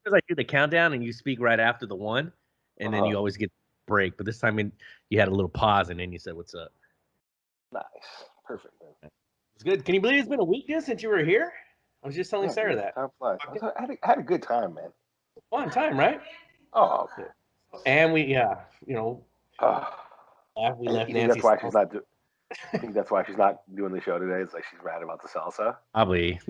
because I do the countdown and you speak right after the one, and then you always get break. But this time you had a little pause and then you said, "What's up?" Nice, perfect. Man. It's good. Can you believe it's been a week since you were here? I was just telling Sarah that. Time flies. I had a good time, man. Fun time, right? Oh, and we, you know, we left Nancy. That's why she's not. I think that's why she's not doing the show today. It's like she's mad about the salsa. Probably.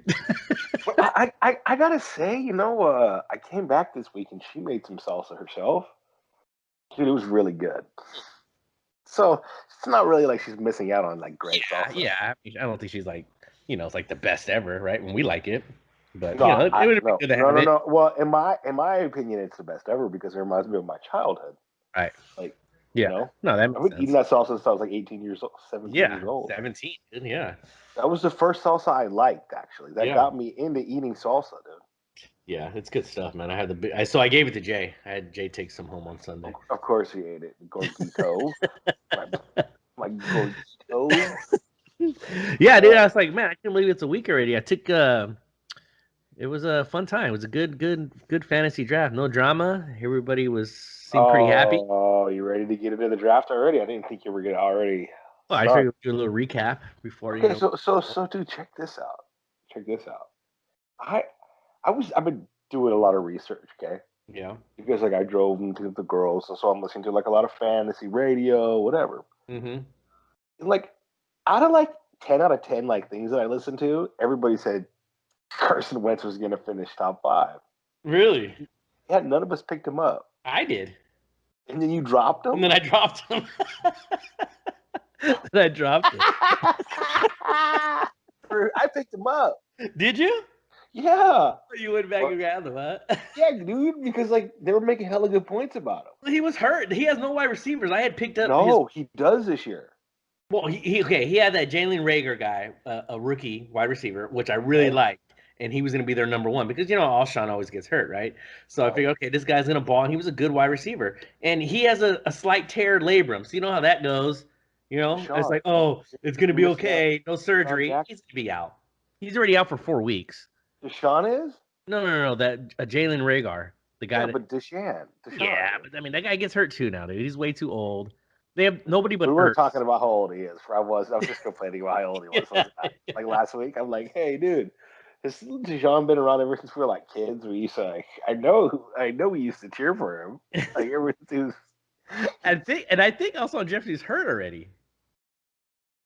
I gotta say, I came back this week and she made some salsa herself. Dude, it was really good. So it's not really like she's missing out on like great salsa. Yeah, I don't think she's like, it's like the best ever, right? When we like it, but no, it would be good to have it. No. Well, in my opinion, it's the best ever because it reminds me of my childhood. Right. Like, no, that makes sense. Eating that salsa since I was like 18 years old, 17 years old. 17. Yeah. That was the first salsa I liked, actually. That got me into eating salsa, dude. Yeah, it's good stuff, man. So I gave it to Jay. I had Jay take some home on Sunday. Of course he ate it. Gordito. my Gordito. Yeah, dude. I was like, man, I can't believe it's a week already. I took it was a fun time. It was a good fantasy draft. No drama. Everybody seemed pretty happy. Oh, you ready to get into the draft already? I didn't think you were gonna already. Well, I figured we'd do a little recap before you. Okay, so dude, check this out. I've been doing a lot of research, okay? Yeah. Because like I drove into the girls, so I'm listening to like a lot of fantasy radio, whatever. Mm-hmm. Like out of like 10 out of 10 like things that I listened to, everybody said Carson Wentz was gonna finish top 5. Really? Yeah, none of us picked him up. I did. And then you dropped him? And then I dropped him. I picked him up. Did you? Yeah. You went back and grabbed him, huh? Yeah, dude, because like they were making hella good points about him. Well, he was hurt. He has no wide receivers. I had picked up. No, he does this year. Well, he had that Jalen Reagor guy, a rookie wide receiver, which I really liked, and he was going to be their number one because Alshon always gets hurt, right? So I figured, okay, this guy's going to ball, and he was a good wide receiver, and he has a slight tear labrum, so you know how that goes. It's like, oh, it's going to be okay, no surgery. He's going to be out. He's already out for 4 weeks. Deshaun is? No. That Jalen Reagor, the guy. Yeah, but Deshaun. Yeah, but I mean, that guy gets hurt too now, dude. He's way too old. They have nobody but. We weren't talking about how old he is. I was just complaining about how old he was. Like last week, I'm like, hey, dude, has Deshaun been around ever since we were like kids? We used to like, I know we used to cheer for him. Like ever since. I think Alshon Jeffrey's hurt already.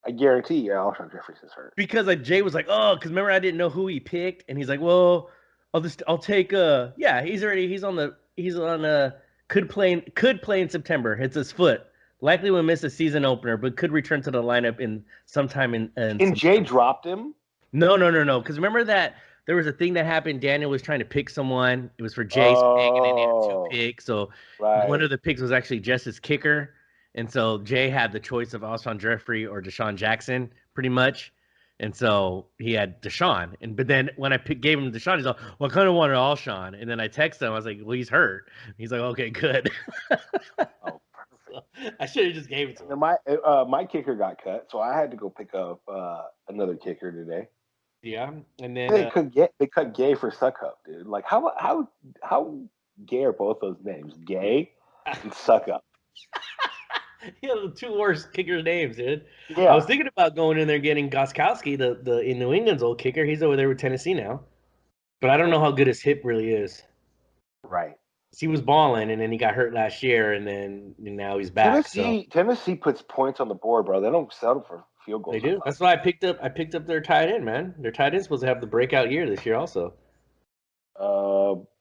I guarantee you, Alshon Jeffries is hurt. Because like Jay was like, oh, because remember I didn't know who he picked, and he's like, well, I'll take he's on could play in September. It's his foot. Likely will miss a season opener, but could return to the lineup in sometime in. And Jay dropped him? No. Because remember that there was a thing that happened. Daniel was trying to pick someone. It was for Jay's pick, and then he had 2 picks. So one of the picks was actually just his kicker. And so Jay had the choice of Alshon Jeffrey or Deshaun Jackson, pretty much. And so he had Deshaun. But then when I gave him Deshaun, he's like, well, I kind of wanted Alshon. And then I texted him. I was like, well, he's hurt. He's like, okay, good. Oh, perfect. I should have just gave it to him. My kicker got cut, so I had to go pick up another kicker today. Yeah, and then they cut Gay for Suckup, dude. Like how gay are both those names? Gay and Suckup. Yeah, the 2 worst kickers' names, dude. Yeah. I was thinking about going in there getting Gostkowski, the in New England's old kicker. He's over there with Tennessee now, but I don't know how good his hip really is. Right. He was balling, and then he got hurt last year, and now he's back. Tennessee puts points on the board, bro. They don't settle for field goals. They do. That's why I picked up their tight end, man. Their tight end's supposed to have the breakout year this year, also.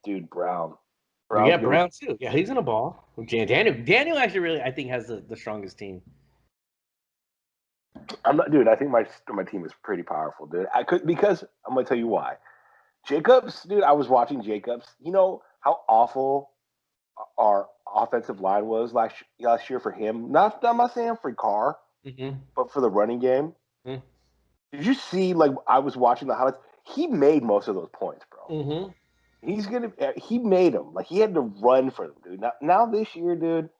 Dude, Brown. Brown too. Yeah, he's in a ball. Daniel actually really, I think, has the strongest team. I think my team is pretty powerful, dude. Because I'm gonna tell you why. Jacobs, dude. I was watching Jacobs. You know how awful our offensive line was last year for him. I'm not saying for Carr, but for the running game. Mm-hmm. Did you see? Like I was watching the highlights. He made most of those points, bro. Mm-hmm. He made them. Like he had to run for them, dude. Now this year, dude,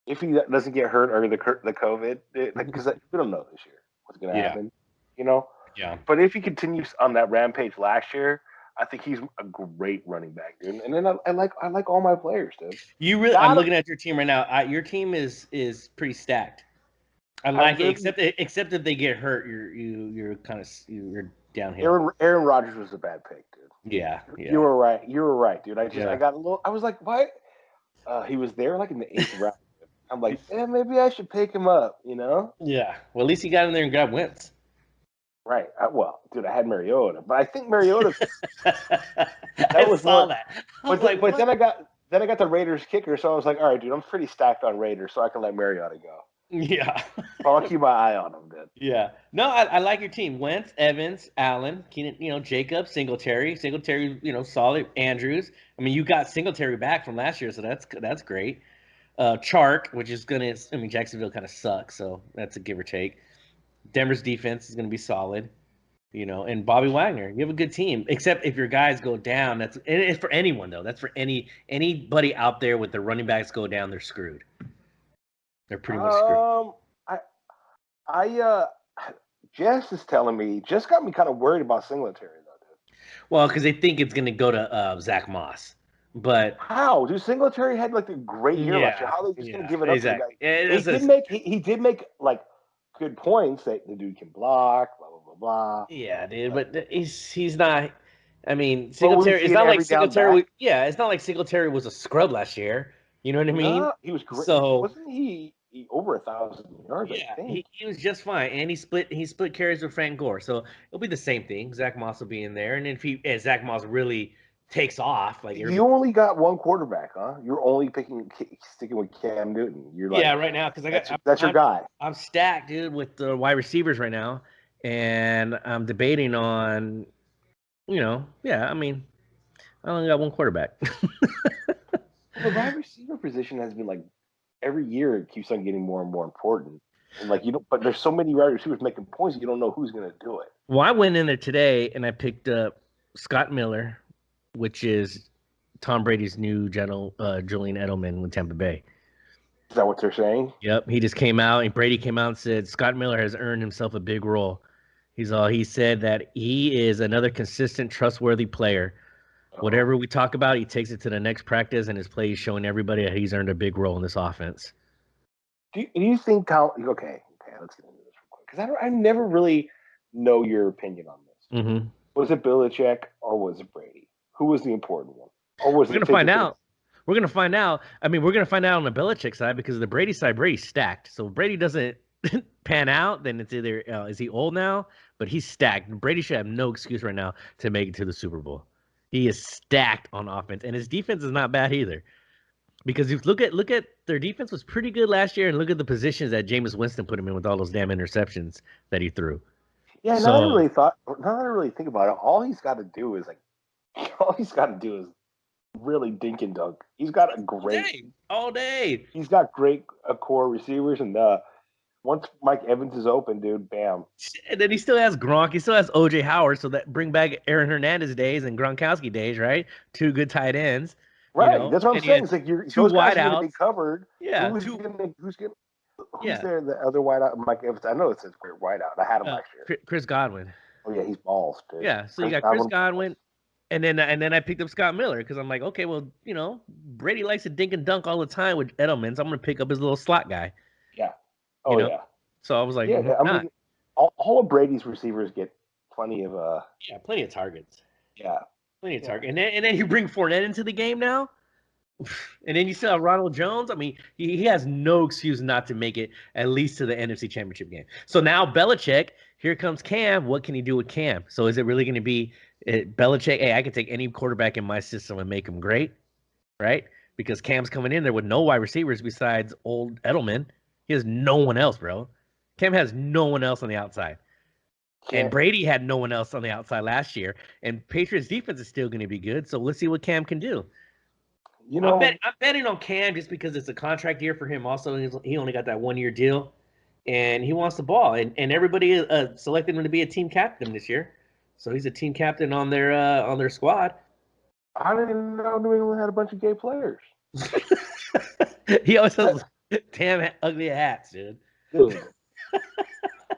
if he doesn't get hurt or the COVID, because we don't know this year what's gonna happen, Yeah. But if he continues on that rampage last year, I think he's a great running back, dude. And then I like all my players, dude. I'm looking at your team right now. Your team is pretty stacked. I like it, except if they get hurt, you're kind of you're downhill. Aaron Rodgers was a bad pick, dude. Yeah. You were right. You were right, dude. I got a little. I was like, why? He was there like in the 8th round. I'm like, maybe I should pick him up. You know? Yeah. Well, at least he got in there and grabbed Wentz. Right. Dude, I had Mariota, but I think Mariota. I saw that. But then I got the Raiders kicker, so I was like, all right, dude, I'm pretty stacked on Raiders, so I can let Mariota go. Yeah. I'll keep my eye on him, dude. Yeah. No, I like your team. Wentz, Evans, Allen, Keenan, Jacobs, Singletary, solid. Andrews. I mean, you got Singletary back from last year, so that's great. Chark, which is Jacksonville kind of sucks, so that's a give or take. Denver's defense is gonna be solid. And Bobby Wagner. You have a good team, except if your guys go down. It's for anyone though. That's for anybody out there with their running backs go down. They're screwed. They're pretty much screwed. Jess is telling me. Jess got me kind of worried about Singletary though, dude. Well, because they think it's gonna go to Zach Moss, but how? Dude, Singletary had like a great year last year. How are they just gonna give it up to the guy? He did make like good points that the dude can block. Blah blah blah blah. Yeah, dude, but he's not. I mean, Singletary. It's not like Singletary. It's not like Singletary was a scrub last year. You know what I mean? He was great. So wasn't he over 1,000 yards? Yeah, he was just fine, and he split carries with Frank Gore, so it'll be the same thing. Zach Moss will be in there, and if Zach Moss really takes off, like you only got one quarterback, huh? You're only sticking with Cam Newton. You're like, right now because that's your guy. I'm stacked, dude, with the wide receivers right now, and I'm debating on, I mean, I only got one quarterback. The wide receiver position has been like every year it keeps on getting more and more important. And like but there's so many wide receivers making points you don't know who's gonna do it. Well, I went in there today and I picked up Scott Miller, which is Tom Brady's new Julian Edelman with Tampa Bay. Is that what they're saying? Yep. He just came out and Brady came out and said Scott Miller has earned himself a big role. He said that he is another consistent, trustworthy player. Whatever we talk about, he takes it to the next practice, and his play is showing everybody that he's earned a big role in this offense. Do you think okay, let's get into this real quick because I never really know your opinion on this. Mm-hmm. Was it Belichick or was it Brady? Who was the important one? Or was We're going to find out. We're going to find out. I mean, we're going to find out on the Belichick side because the Brady side, Brady's stacked. So if Brady doesn't pan out, then it's either is he old now, but he's stacked. Brady should have no excuse right now to make it to the Super Bowl. He is stacked on offense, and his defense is not bad either. Because if look at their defense was pretty good last year, and look at the positions that Jameis Winston put him in with all those damn interceptions that he threw. Yeah, now that I really think about it, all he's got to do is really dink and dunk. He's got a great all day. He's got great core receivers, and once Mike Evans is open, dude, bam. And then he still has Gronk. He still has O.J. Howard, so that bring back Aaron Hernandez days and Gronkowski days, right? Two good tight ends. Right. That's what I'm saying. It's like those guys are going to be covered. Yeah. Who's there? The other wideout? Mike Evans. I know it says great wideout. I had him last year. Chris Godwin. Oh yeah, he's balls, dude. Yeah. So you got Chris Godwin. And then I picked up Scott Miller because I'm like, okay, well, Brady likes to dink and dunk all the time with Edelman, so I'm going to pick up his little slot guy. Yeah. Oh, yeah. So I was like, I mean, all of Brady's receivers get plenty of plenty of targets. Yeah. Plenty of targets. And then you bring Fournette into the game now. And then you still have Ronald Jones. I mean, he has no excuse not to make it at least to the NFC Championship game. So now Belichick, here comes Cam. What can he do with Cam? So is it really going to be Belichick? Hey, I can take any quarterback in my system and make him great, right? Because Cam's coming in there with no wide receivers besides old Edelman. He has no one else, bro. Cam has no one else on the outside. And Brady had no one else on the outside last year. And Patriots defense is still going to be good. So let's see what Cam can do. I'm betting on Cam just because it's a contract year for him. Also, he only got that 1-year deal, and he wants the ball. And everybody selected him to be a team captain this year, so he's a team captain on their squad. I didn't know New England had a bunch of gay players. He always has damn ugly hats, dude.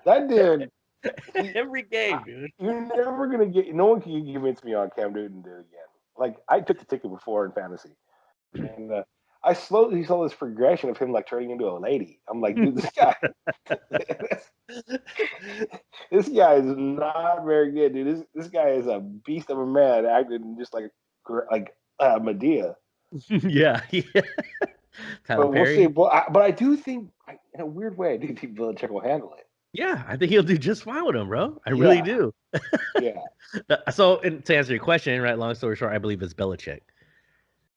That dude. Every game, dude. You're never gonna get. No one can convince me on Cam Newton to do it again. Like I took the ticket before in fantasy, and I slowly saw this progression of him like turning into a lady. I'm like, dude, this guy, this guy is not very good, dude. This guy is a beast of a man, acting just like Medea. Yeah. Tyler But we'll see. Perry. But I do think, in a weird way, I do think Belichick will handle it. Yeah, I think he'll do just fine with him, bro. I really Yeah, do. yeah, So, to answer your question, right? Long story short, I believe it's Belichick.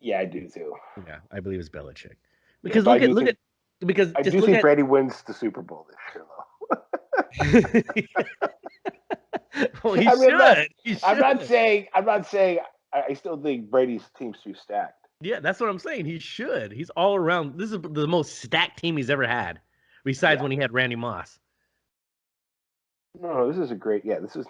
yeah. I do too. Yeah, I believe it's Belichick. Yeah, Because but I just do look think at. Brady wins the Super Bowl this year, Well, though. he I mean, should. He I'm not should. saying. I'm not saying. I still think Brady's team's too stacked. Yeah, that's what I'm saying. He should. He's all around. This is the most stacked team he's ever had, besides Yeah. when he had Randy Moss. No, this is a great. Yeah, this is.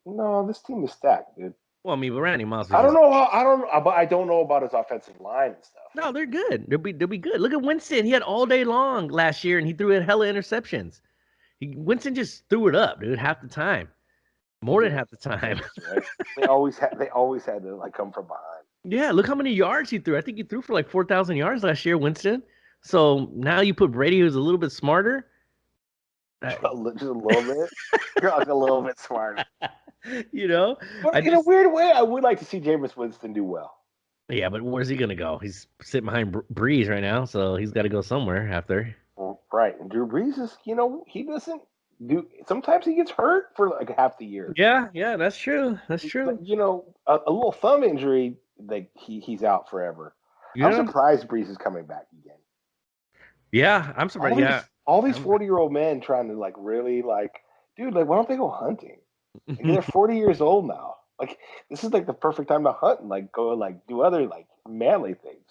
No, this team is stacked, dude. Well, I mean, but Randy Moss was I don't just. know how. But I don't know about his offensive line and stuff. No, they're good. They'll be good. Look at Winston. He had all day long last year, and he threw in hella interceptions. Winston just threw it up, dude, half the time. More than half the time. Right? They always had. They always had to like come from behind. Yeah, look how many yards he threw. I think he threw for like 4,000 yards last year, Winston. So now you put Brady, who's a little bit smarter. Just a little bit. You're like a little bit smarter. You know, But in a weird way, I would like to see Jameis Winston do well. Yeah, but where's he gonna go? He's sitting behind Breeze right now, so he's got to go somewhere after. Well, right, and Drew Brees is, he doesn't do. Sometimes he gets hurt for like half the year. Yeah, that's true. That's true. A little thumb injury, like he's out forever. Yeah. I'm surprised Brees is coming back again. Yeah, I'm surprised. All these 40-year-old men trying to like really like, dude, like why don't they go hunting? Like, they're 40 years old now. Like this is like the perfect time to hunt and like go and like do other like manly things.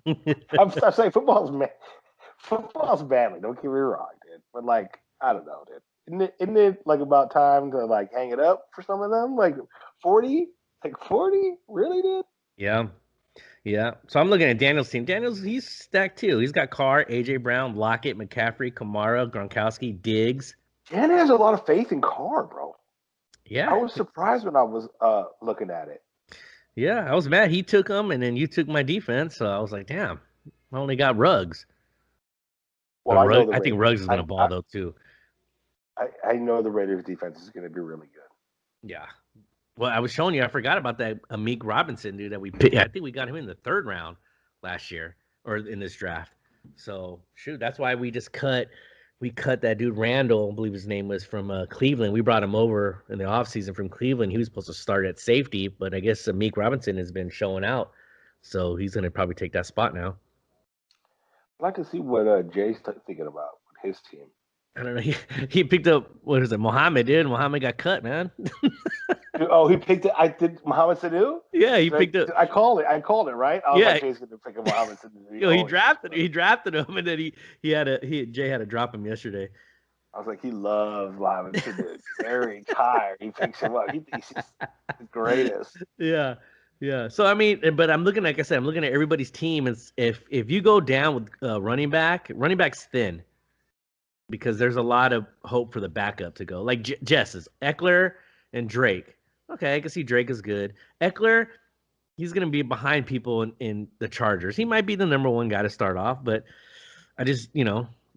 Like, I'm saying football's manly. Don't get me wrong, dude. But like I don't know, dude. Isn't it like about time to like hang it up for some of them? Like 40, really, dude? Yeah. So I'm looking at Daniel's team. He's stacked too. He's got Carr, AJ Brown, Lockett, McCaffrey, Kamara, Gronkowski, Diggs. Dan has a lot of faith in Carr, bro. Yeah. I was surprised when I was looking at it. Yeah, I was mad he took him, and then you took my defense. So I was like, damn, I only got Ruggs. Well, I think Ruggs is going to ball, though, too. I know the Raiders' defense is going to be really good. Yeah. Well, I was showing you, I forgot about that Amik Robinson dude that we picked. I think we got him in the 3rd round last year, or in this draft. So, shoot, that's why we cut that dude Randall, I believe his name was, from Cleveland. We brought him over in the offseason from Cleveland. He was supposed to start at safety, but I guess Amik Robinson has been showing out. So he's going to probably take that spot now. I'd like to see what Jay's thinking about with his team. I don't know. He picked up, what is it, Muhammad, dude. Muhammad got cut, man. Oh, he picked it. I did Muhammad Sanu? Yeah, he picked up. I called it, right? I was like, Jay's going to pick up Muhammad Sanu. He drafted him, and then Jay had to drop him yesterday. I was like, he loves Muhammad Sanu. Very tired. He picks him up. He thinks he's the greatest. Yeah. So I mean, but I'm looking, like I said, I'm looking at everybody's team, and if you go down with running back's thin, because there's a lot of hope for the backup to go. Like Jess's Eckler and Drake. Okay, I can see Drake is good. Eckler, he's going to be behind people in the Chargers. He might be the number 1 guy to start off, but I just,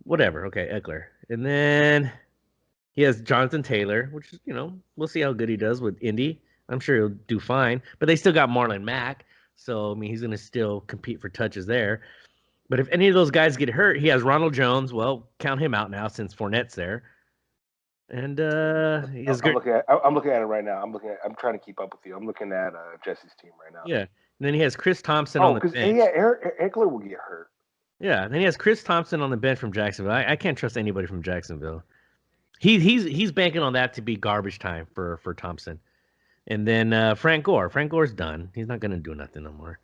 whatever. Okay, Eckler. And then he has Jonathan Taylor, which is, we'll see how good he does with Indy. I'm sure he'll do fine. But they still got Marlon Mack. So, I mean, he's going to still compete for touches there. But if any of those guys get hurt, he has Ronald Jones. Well, count him out now since Fournette's there. And he has I'm looking at it right now. I'm trying to keep up with you. I'm looking at Jesse's team right now. Yeah. And then he has Chris Thompson on the bench. Yeah, Eckler will get hurt. Yeah. And then he has Chris Thompson on the bench from Jacksonville. I can't trust anybody from Jacksonville. He's banking on that to be garbage time for Thompson. And then Frank Gore. Frank Gore's done. He's not going to do nothing no more.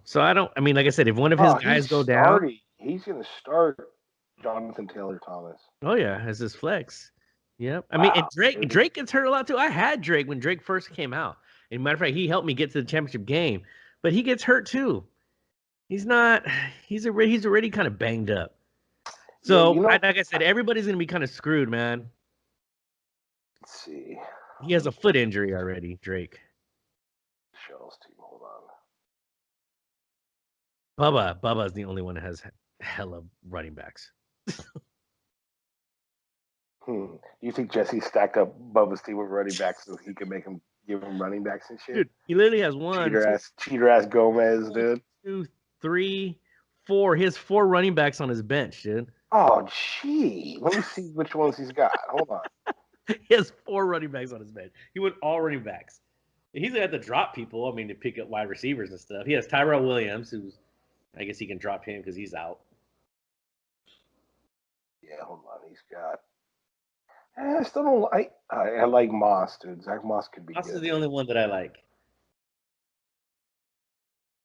So I mean, like I said, if one of his guys go down, he's going to start Jonathan Taylor Thomas. Oh yeah, as his flex. Yep. I mean, and Drake gets hurt a lot too. I had Drake when Drake first came out. As a matter of fact, he helped me get to the championship game, but he gets hurt too. He's already kind of banged up. So like I said, everybody's going to be kind of screwed, man. Let's see. He has a foot injury already, Drake. Shells team. Hold on. Bubba is the only one that has hella running backs. Do you think Jesse stacked up Bubba's team with running backs so he could give him running backs and shit? Dude, he literally has cheater ass Gomez, dude. 2, 3, 4. He has 4 running backs on his bench, dude. Oh, gee. Let me see which ones he's got. Hold on. He has 4 running backs on his bench. He went all running backs. He's gonna have to drop people. I mean, to pick up wide receivers and stuff. He has Tyrell Williams, who's, I guess he can drop him because he's out. Yeah, hold on. He's got. I still don't like. I like Moss, dude. Zach Moss could be. Moss good. is the only one that I like.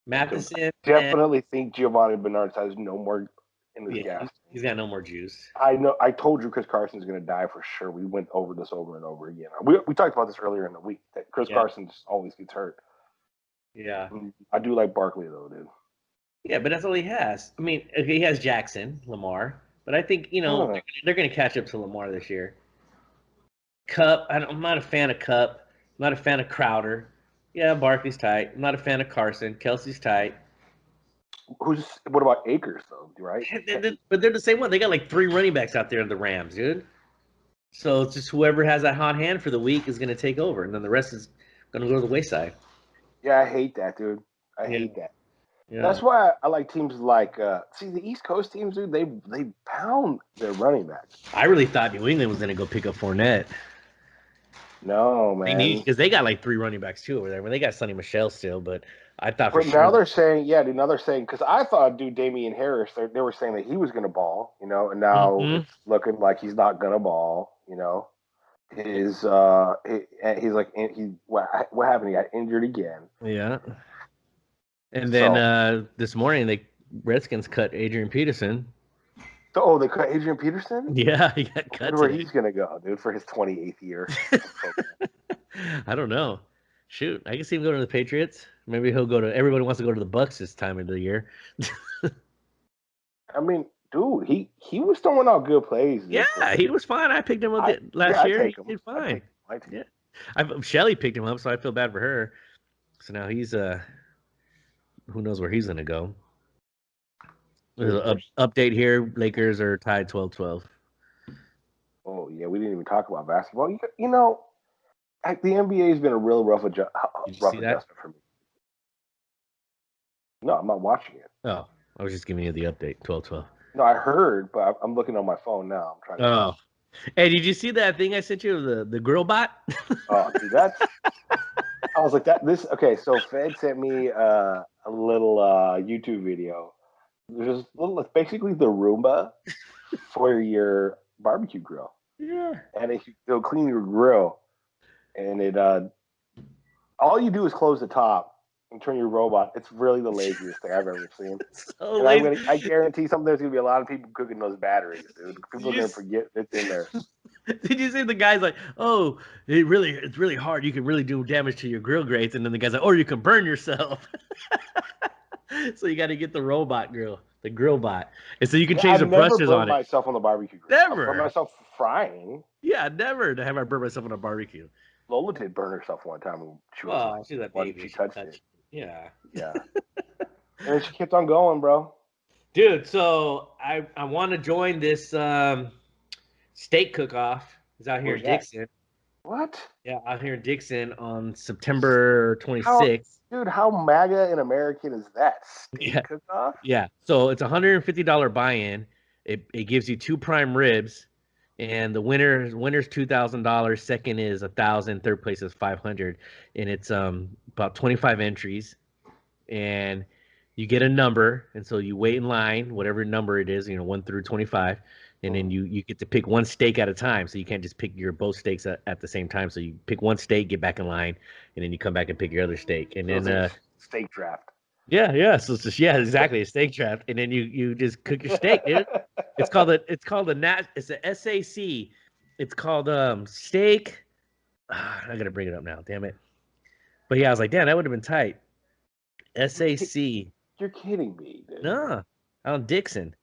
Matheson. Definitely think Giovanni Bernard has no more in his gas. He's got no more juice. I know. I told you Chris Carson's going to die for sure. We went over this over and over again. We talked about this earlier in the week that Chris Carson just always gets hurt. Yeah. I do like Barkley though, dude. Yeah, but that's all he has. I mean, he has Jackson, Lamar, but I think they're going to catch up to Lamar this year. Cup. I'm not a fan of Cup. I'm not a fan of Crowder. Yeah, Barkley's tight. I'm not a fan of Carson. Kelsey's tight. What about Akers though? Right? But they're the same one. They got like 3 running backs out there in the Rams, dude. So it's just whoever has that hot hand for the week is going to take over, and then the rest is going to go to the wayside. Yeah, I hate that, dude. I hate that. Yeah. That's why I like teams like the East Coast teams, dude. They pound their running backs. I really thought New England was going to go pick up Fournette. No, man. Because they got like 3 running backs too over there. I mean, they got Sonny Michel still, but I thought for sure. Now they're saying, because I thought, dude, Damian Harris, they were saying that he was going to ball, and now it's looking like he's not going to ball, He's like, what happened? He got injured again. Yeah. And then this morning, the Redskins cut Adrian Peterson. Oh, they cut Adrian Peterson? Yeah, he got cut. Where he's going to go, dude, for his 28th year. I don't know. Shoot, I can see him go to the Patriots. Maybe he'll go to. Everybody wants to go to the Bucks this time of the year. I mean, dude, he was throwing out good plays. Yeah, he was fine. I picked him up last year. He did fine. Shelly picked him up, so I feel bad for her. So now he's who knows where he's gonna go. Update here: Lakers are tied 12-12. Oh yeah, we didn't even talk about basketball. The NBA has been a real rough adjustment for me. No, I'm not watching it. Oh, I was just giving you the update. 12-12. No, I heard, but I'm looking on my phone now. I'm trying to. Oh, hey, did you see that thing I sent you? The grill bot? Oh, dude, that's. I was like that. Okay. So Fed sent me a little YouTube video. There's basically the Roomba for your barbecue grill. Yeah. And it'll clean your grill, and it all you do is close the top and turn your robot. It's really the laziest thing I've ever seen. So I guarantee there's gonna be a lot of people cooking those batteries, dude. People are gonna forget it's in there. Did you see the guy's like, oh, it's really hard. You can really do damage to your grill grates, and then the guy's like, or you can burn yourself. So you got to get the robot grill, the grill bot, and so you can change the brushes on it. I've never burned myself on the barbecue grill. Never. I burned myself frying. Yeah, never to have I burn myself on a barbecue. Lola did burn herself one time when she she touched it. Yeah. Yeah. And then she kept on going, bro. Dude, so I want to join this steak cook-off. It's out here in Dixon. What? Yeah, out here in Dixon on September 26th. Dude, how MAGA and American is that? Steak cook-off? Yeah. So it's $150 buy-in. It gives you 2 prime ribs, and the winner's $2,000. Second is $1,000. Third place is $500, and it's about 25 entries, and you get a number, and so you wait in line, whatever number it is, 1 through 25. And then you get to pick one steak at a time, so you can't just pick both steaks at the same time. So you pick one steak, get back in line, and then you come back and pick your other steak. And then steak draft. Yeah. So it's just exactly a steak draft. And then you just cook your steak, dude. It's called a SAC. It's called steak. I gotta bring it up now. Damn it. But yeah, I was like, damn, that would have been tight. SAC. You're kidding me, dude. No, out in Dixon.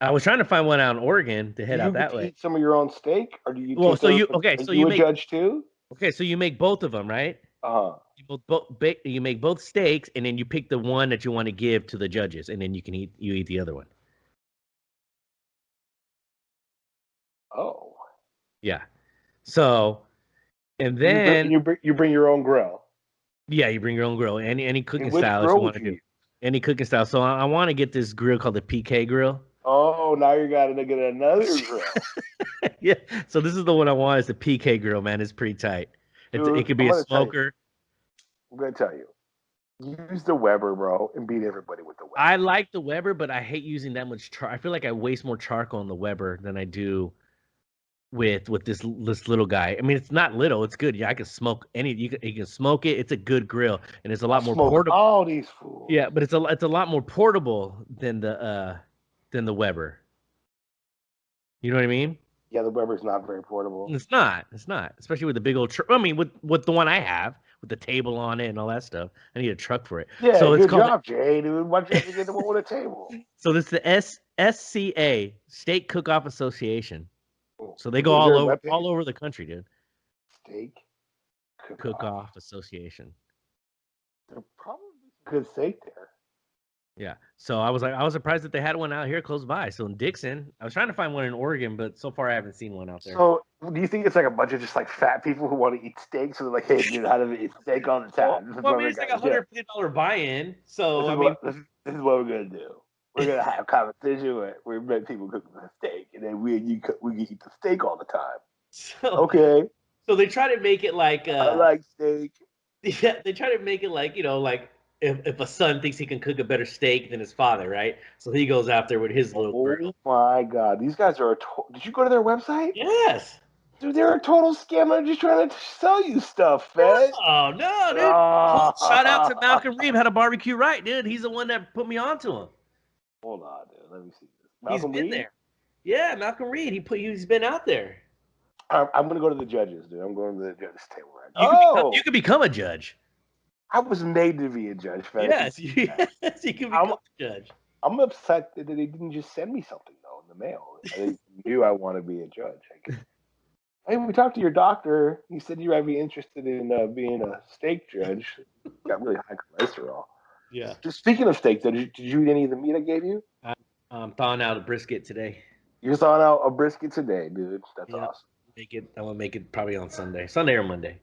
I was trying to find one out in Oregon to head Do you out get that to way. eat some of your own steak, or do you Well, take so those? you Are so you you a make judge too? so you make both of them, right? Uh huh. You make both steaks, and then you pick the one that you want to give to the judges, and then you eat the other one. Oh. Yeah. So, and You then you bring your own grill. yeah, you bring your own grill, any cooking And which style that you grill want would to you do, use? any cooking style. So I want to get this grill called the PK grill. Oh, now you got to get another grill. Yeah. So this is the one I want. It's the PK grill, man. It's pretty tight. It Dude, could be a smoker. I'm gonna tell you. Use the Weber, bro, and beat everybody with the Weber. I like the Weber, but I hate using that much I feel like I waste more charcoal on the Weber than I do with this little guy. I mean, it's not little. It's good. Yeah, I can smoke you can smoke it. It's a good grill, and it's a lot more Smoke portable. all these fools. Yeah, but it's a lot more portable than the Weber. You know what I mean? Yeah, the Weber's not very portable. It's not. It's not. Especially with the big old truck. I mean, with the one I have, with the table on it and all that stuff. I need a truck for it. Yeah, So it's good called job, Jay, dude. Why'd you have to get the one with a table? so this is the SCA, Steak Cook-Off Association. So they go Is there a webpage? all over the country, dude. Steak Cook-Off Association. There probably good steak there. Yeah. So I was surprised that they had one out here close by. So in Dixon, I was trying to find one in Oregon, but so far I haven't seen one out there. So do you think it's like a bunch of just like fat people who want to eat steak? So they're like, hey, dude, how do we eat steak all the time? Well, I mean, it's like $150 buy-in. So this is what we're gonna do. We're gonna have a competition where we make people cook the steak, and then we eat the steak all the time. So, okay. So they try to make it like I like steak. Yeah, they try to make it like, like if a son thinks he can cook a better steak than his father, right? So he goes out there with his little grill. Oh my god, these guys are did you go to their website? Yes. Dude, they're a total scammer just trying to sell you stuff, man. Oh no, dude. Oh. Shout out to Malcolm Reed, How to Barbecue Right, dude. He's the one that put me onto him. Hold on, dude. Let me see this. Malcolm Reed? There. Yeah, Malcolm Reed. He's been out there. I'm gonna go to the judges, dude. I'm going to the judges table right now. You could become a judge. I was made to be a judge, man. Yes, you can become a judge. I'm upset that they didn't just send me something though in the mail. They knew I want to be a judge. Hey, we talked to your doctor. He said you might be interested in being a steak judge. Got really high cholesterol. Yeah. Just speaking of steak, did you eat any of the meat I gave you? I'm thawing out a brisket today. You're thawing out a brisket today, dude. That's awesome. I'm gonna make it probably on Sunday or Monday.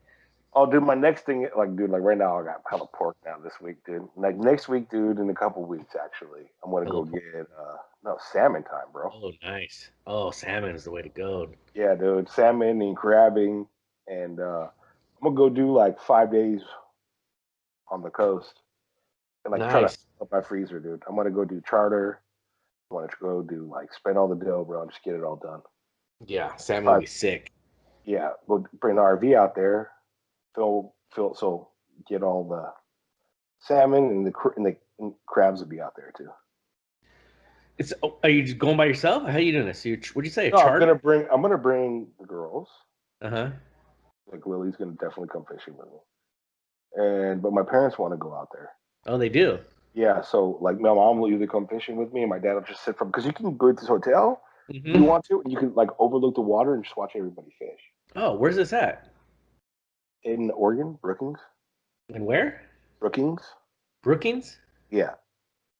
Oh, dude, my next thing, like right now, I got hella pork now this week, dude. Like next week, dude, in a couple weeks, actually, I'm gonna go get salmon time, bro. Oh, nice. Oh, salmon is the way to go. Yeah, dude, salmon and crabbing, and I'm gonna go do like 5 days on the coast, and like try to fill up my freezer, dude. I'm gonna go do charter. I want to go do spend all the dough, bro, and just get it all done. Yeah, salmon will be sick. Yeah, we'll bring the RV out there. So get all the salmon and the crabs will be out there too. Are you going by yourself? How are you doing this? What'd you say? No, I'm gonna bring the girls. Like Lily's gonna definitely come fishing with me, but my parents want to go out there. Oh, they do. Yeah, so like my mom will either come fishing with me, and my dad will just sit because you can go to this hotel if you want to, and you can overlook the water and just watch everybody fish. Oh, where's this at? In Oregon, Brookings. And where? Brookings. Brookings? Yeah.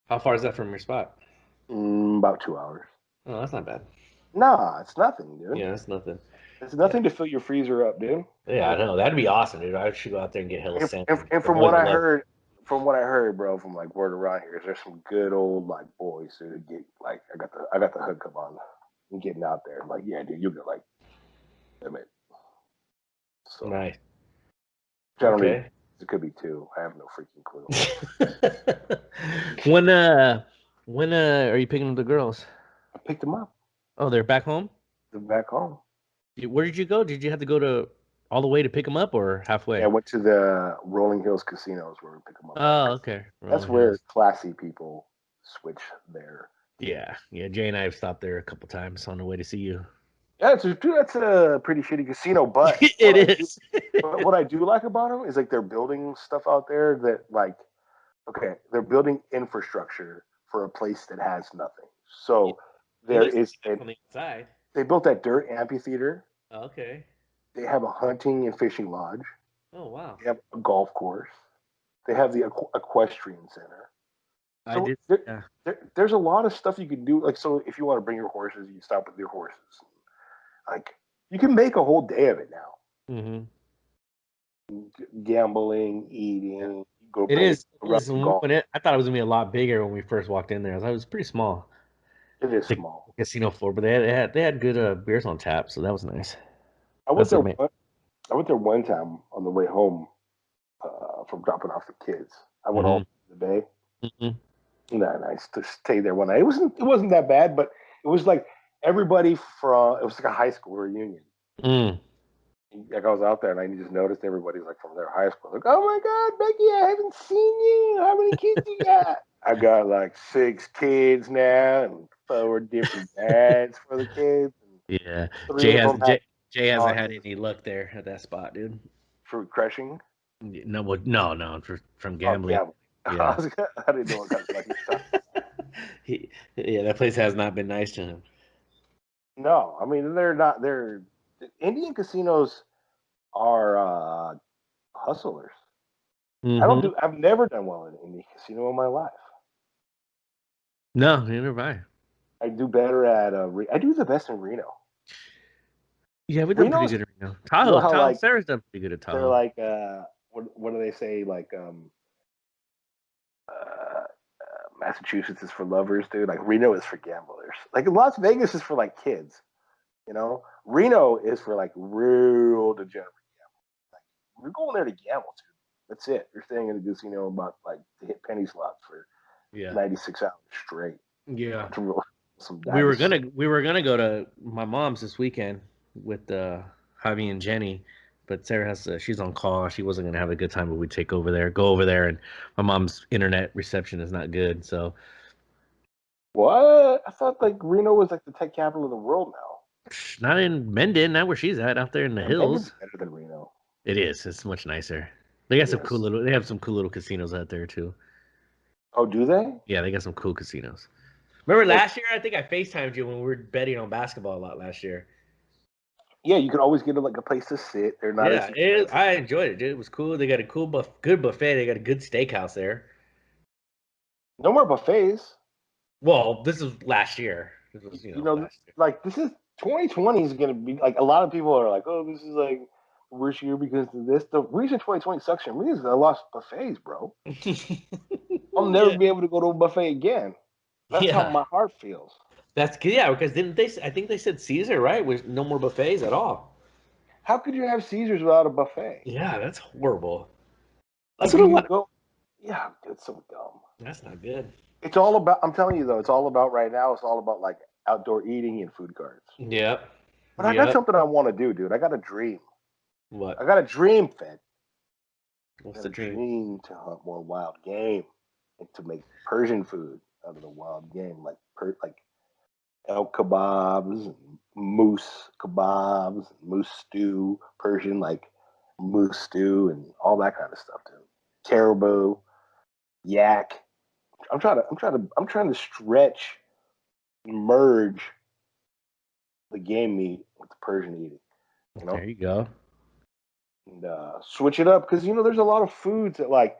How far is that from your spot? About 2 hours. Oh, that's not bad. Nah, it's nothing, dude. Yeah, that's nothing. It's nothing to fill your freezer up, dude. Yeah, I know. That'd be awesome, dude. I should go out there and get hella salmon. And from what I heard, bro, from word around here, is there's some good old boys who get I got the hookup on and getting out there. Yeah, dude, you'll get limit. So nice. Generally, it could be 2. I have no freaking clue. When are you picking up the girls? I picked them up. Oh, they're back home? They're back home. Where did you go? Did you have to go all the way to pick them up or halfway? Yeah, I went to the Rolling Hills casinos where we pick them up. Oh, okay. That's where classy people switch there. Yeah. Jay and I have stopped there a couple times on the way to see you. Yeah, that's a pretty shitty casino, but it is. But what I do like about them is they're building stuff out there that they're building infrastructure for a place that has nothing. So There is on the inside. They built that dirt amphitheater. Okay. They have a hunting and fishing lodge. Oh wow. They have a golf course. They have the equestrian center. I So did. Yeah. there's a lot of stuff you can do. Like, so if you want to bring your horses, you stop with your horses. Like, you can make a whole day of it now. Mm-hmm. Gambling, eating, go It bring is. it around the golf. I thought it was gonna be a lot bigger when we first walked in there. I thought it was pretty small. It is The small. casino floor, but they had good beers on tap, so that was nice. I went That's there. what I went there one time on the way home from dropping off the kids. I went home the day. Mm-hmm. And I stayed there one night. It wasn't that bad, but it was like everybody from it was like a high school reunion. Mm. Like, I was out there and I just noticed everybody's like from their high school. Like, oh my God, Becky, I haven't seen you. How many kids you got? I got like 6 kids now and 4 different dads for the kids. And Yeah, 3 of them have Jay hasn't had autism. any luck there at that spot, dude. Fruit crushing. No, no, from Oh, gambling. yeah. Yeah. I didn't know what kind of lucky stuff. Yeah, that place has not been nice to him. No, I mean they're not. They're Indian casinos are hustlers. Mm-hmm. I've never done well in any casino in my life. No, neither have I. I do better at I do the best in Reno. Yeah, we've done pretty Reno's, good at Reno. you know Tahoe, how like Sarah's done pretty good at they're Tahoe. like what do they say, like Massachusetts is for lovers, dude. Like, Reno is for gamblers. Like, Las Vegas is for like kids. Reno is for like real degenerate. Like, we're going there to gamble, dude. That's it. You're staying in a casino about like to hit penny slots for Yeah. 96 hours straight. Yeah. To roll some We were dice. gonna go to my mom's this weekend with Javi and Jenny, but Sarah she's on call. She wasn't gonna have a good time, but we'd go over there, and my mom's internet reception is not good, so. What? I thought like Reno was like the tech capital of the world now. Not in Mendon, not where she's at, out there in the Yeah, Mendon's hills. better than Reno. It is. It's much nicer. It is. They have some cool little casinos out there too. Oh, do they? Yeah, they got some cool casinos. Remember Yeah, last year? I think I FaceTimed you when we were betting on basketball a lot last year. yeah, you can always get like a place to sit. They're not as Yeah, expensive. I enjoyed it, dude. It was cool. They got a good buffet. They got a good steakhouse there. No more buffets. Well, this was last year. This was, last year. Like, this is 2020 is going to be like, a lot of people are like, oh, this is like the worst year because of this. The reason 2020 sucks for me is I lost buffets, bro. I'll never be able to go to a buffet again. That's how my heart feels. That's good. Yeah, because didn't they? I think they said Caesar, right? With no more buffets at all. How could you have Caesars without a buffet? Yeah, that's horrible. That's what you go. Yeah, it's so dumb. That's not good. It's all about. I'm telling you though, it's all about right now. It's all about like outdoor eating and food carts. Yep. But I got something I want to do, dude. I got a dream. What? I got a dream, Fed. What's the dream? Dream to hunt more wild game and to make Persian food out of the wild game, like elk kebabs and moose kebabs, moose stew, Persian like moose stew, and all that kind of stuff, dude. Caribou, yak. I'm trying to stretch, merge the game meat with the Persian eating. There you go. And switch it up, because there's a lot of foods that, like,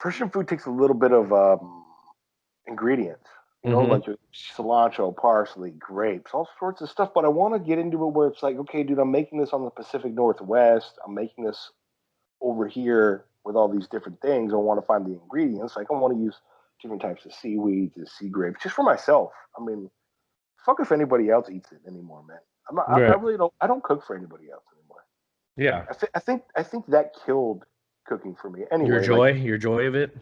Persian food takes a little bit of ingredients. Like cilantro, parsley, grapes, all sorts of stuff. But I want to get into it where it's like, okay, dude, I'm making this on the Pacific Northwest. I'm making this over here with all these different things. I want to find the ingredients. Like, I want to use different types of seaweeds and sea grapes just for myself. I mean, fuck if anybody else eats it anymore, man. I really don't. I don't cook for anybody else anymore. Yeah. I think that killed cooking for me. Anyway, your joy of it.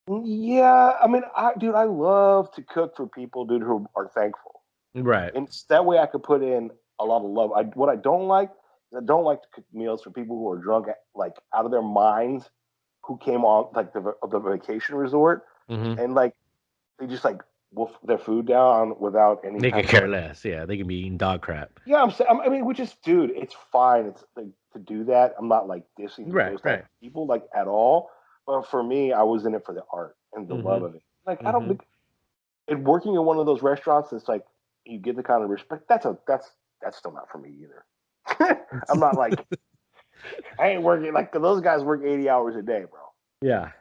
Yeah, I mean, I love to cook for people, dude, who are thankful. Right. And that way I could put in a lot of love. What I don't like is I don't like to cook meals for people who are drunk, like, out of their minds, who came on like the vacation resort, and like they just like wolf their food down without any. They could care less. Yeah, they can be eating dog crap. Yeah, I mean, which is, dude, it's fine. It's like, to do that. I'm not like dissing those type of people, like, at all. But for me, I was in it for the art and the love of it. Like, I don't think And working in one of those restaurants, it's like you get the kind of respect. That's still not for me either. I'm not like I ain't working like those guys work 80 hours a day, bro. Yeah.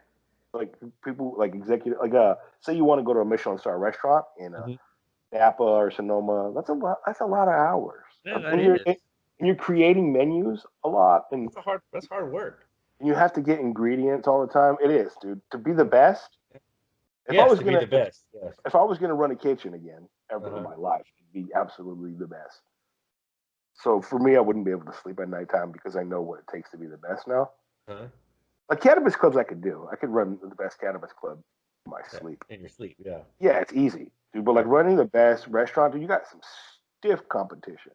Like people like executive like say you want to go to a Michelin star restaurant in Mm-hmm. Napa or Sonoma. That's a lot of hours. Yeah, that And is. you're creating menus a lot, and That's hard work. you have to get ingredients all the time. It is, dude. To be the best, if I Yes, was to be gonna the best. Yes. if I was gonna run a kitchen again ever in Uh-huh. my life, it'd be absolutely the best. So for me, I wouldn't be able to sleep at nighttime because I know what it takes to be the best now. Uh-huh. Like cannabis clubs, I could do. I could run the best cannabis club in my Yeah. sleep. In your sleep, yeah. Yeah, it's easy, dude. But like Right. running the best restaurant, dude, you got some stiff competition.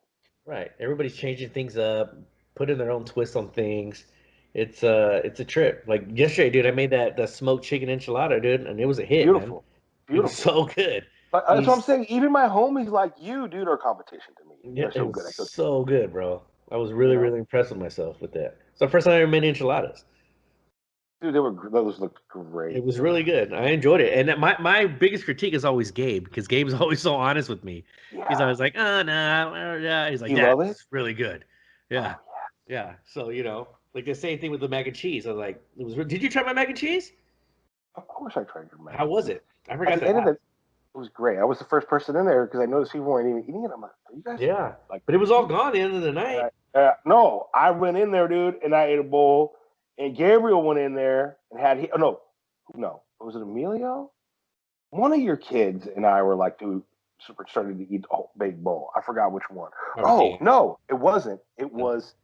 Right. Everybody's changing things up, putting their own twist on things. It's a trip. Like yesterday, dude, I made that smoked chicken enchilada, dude, and it was a hit, man. Beautiful, It was beautiful. so good. But that's what I'm He's saying. Even my homies like you, dude, are competition to me. Yeah, They're it so was good at cooking. so good, bro. I was You really, know, really impressed with myself with that. So first time I ever made enchiladas. dude, those looked It great, was man. really good. I enjoyed it. And my biggest critique is always Gabe because Gabe's always so honest with me. He's Yeah, always like, oh no, yeah. He's like, you Dad, love this it. is really good. Yeah, Oh yeah. yeah. So like the same thing with the mac and cheese. I was like, did you try my mac and cheese? Of course, I tried your mac How and was cheese. it? I At forgot the to end of ask. it, it was great. I was the first person in there because I noticed people weren't even eating it. I'm like, are you guys Yeah, like but it was all crazy? gone at the end of the night. No, I went in there, dude, and I ate a bowl. And Gabriel went in there and had oh no, was it Emilio? One of your kids and I were like, dude, super started to eat a whole big bowl. I forgot which one. Probably Oh game. no, it wasn't. It was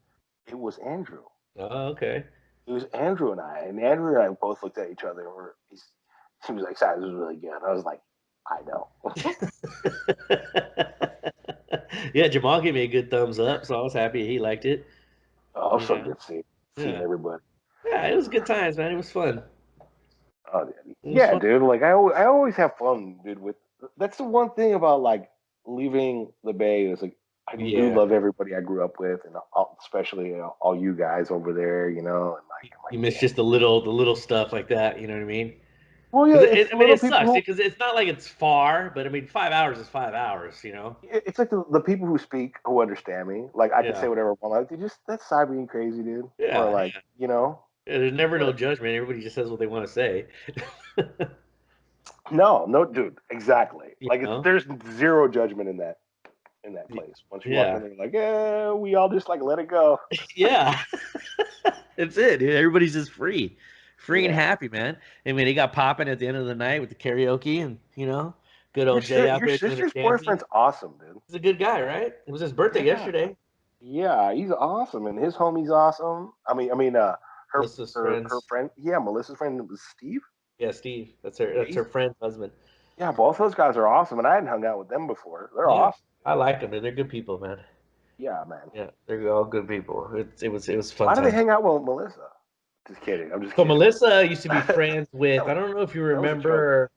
Andrew. Oh, okay. It was Andrew and I, and Andrew and I both looked at each other. And he was like, "Cyrus, this was really good." I was like, "I know." Yeah, Jamal gave me a good thumbs up, so I was happy he liked it. Oh, so Yeah, good seeing yeah, everybody. yeah. It was good times, man. It was fun. Oh It was yeah, fun. dude. Like I always have fun, dude. With that's the one thing about like leaving the Bay is like I do Yeah, love everybody I grew up with, and especially all you guys over there. And like I'm like, you miss just the little stuff like that. You know what I mean? well, yeah, Because it's I mean, little it people sucks who because it's not like it's far, but I mean, 5 hours is 5 hours. it's like the people who speak who understand me. Like I can say Yeah, whatever I want. Like, dude, just that's side being crazy, dude. Or yeah, like yeah. you know, Yeah, there's never no what? judgment. Everybody just says what they want to say. No, dude, exactly. You Like know? there's zero judgment in that place. Once you walk in Yeah, there, like yeah, we all just like let it go. yeah. That's it, dude. Everybody's just free and Yeah. happy, man. I mean, they got popping at the end of the night with the karaoke, and good Your old Jay out your there doing his sister's dancing. boyfriend's awesome, dude. He's a good guy, right? It was his birthday Yeah, yesterday. yeah, he's awesome, and his homie's awesome. Melissa's Her friends. friend, yeah, Melissa's friend was Steve. Yeah, Steve. That's her. Yeah, That's her friend's husband. yeah, both those guys are awesome, and I hadn't hung out with them before. They're Yeah, awesome. I like them. They're good people, man. Yeah, man. Yeah, they're all good people. It was fun Why do they time. hang out with Melissa? Just kidding. I'm just So kidding. Melissa used to be that friends with. I was don't know if you that was a joke. remember.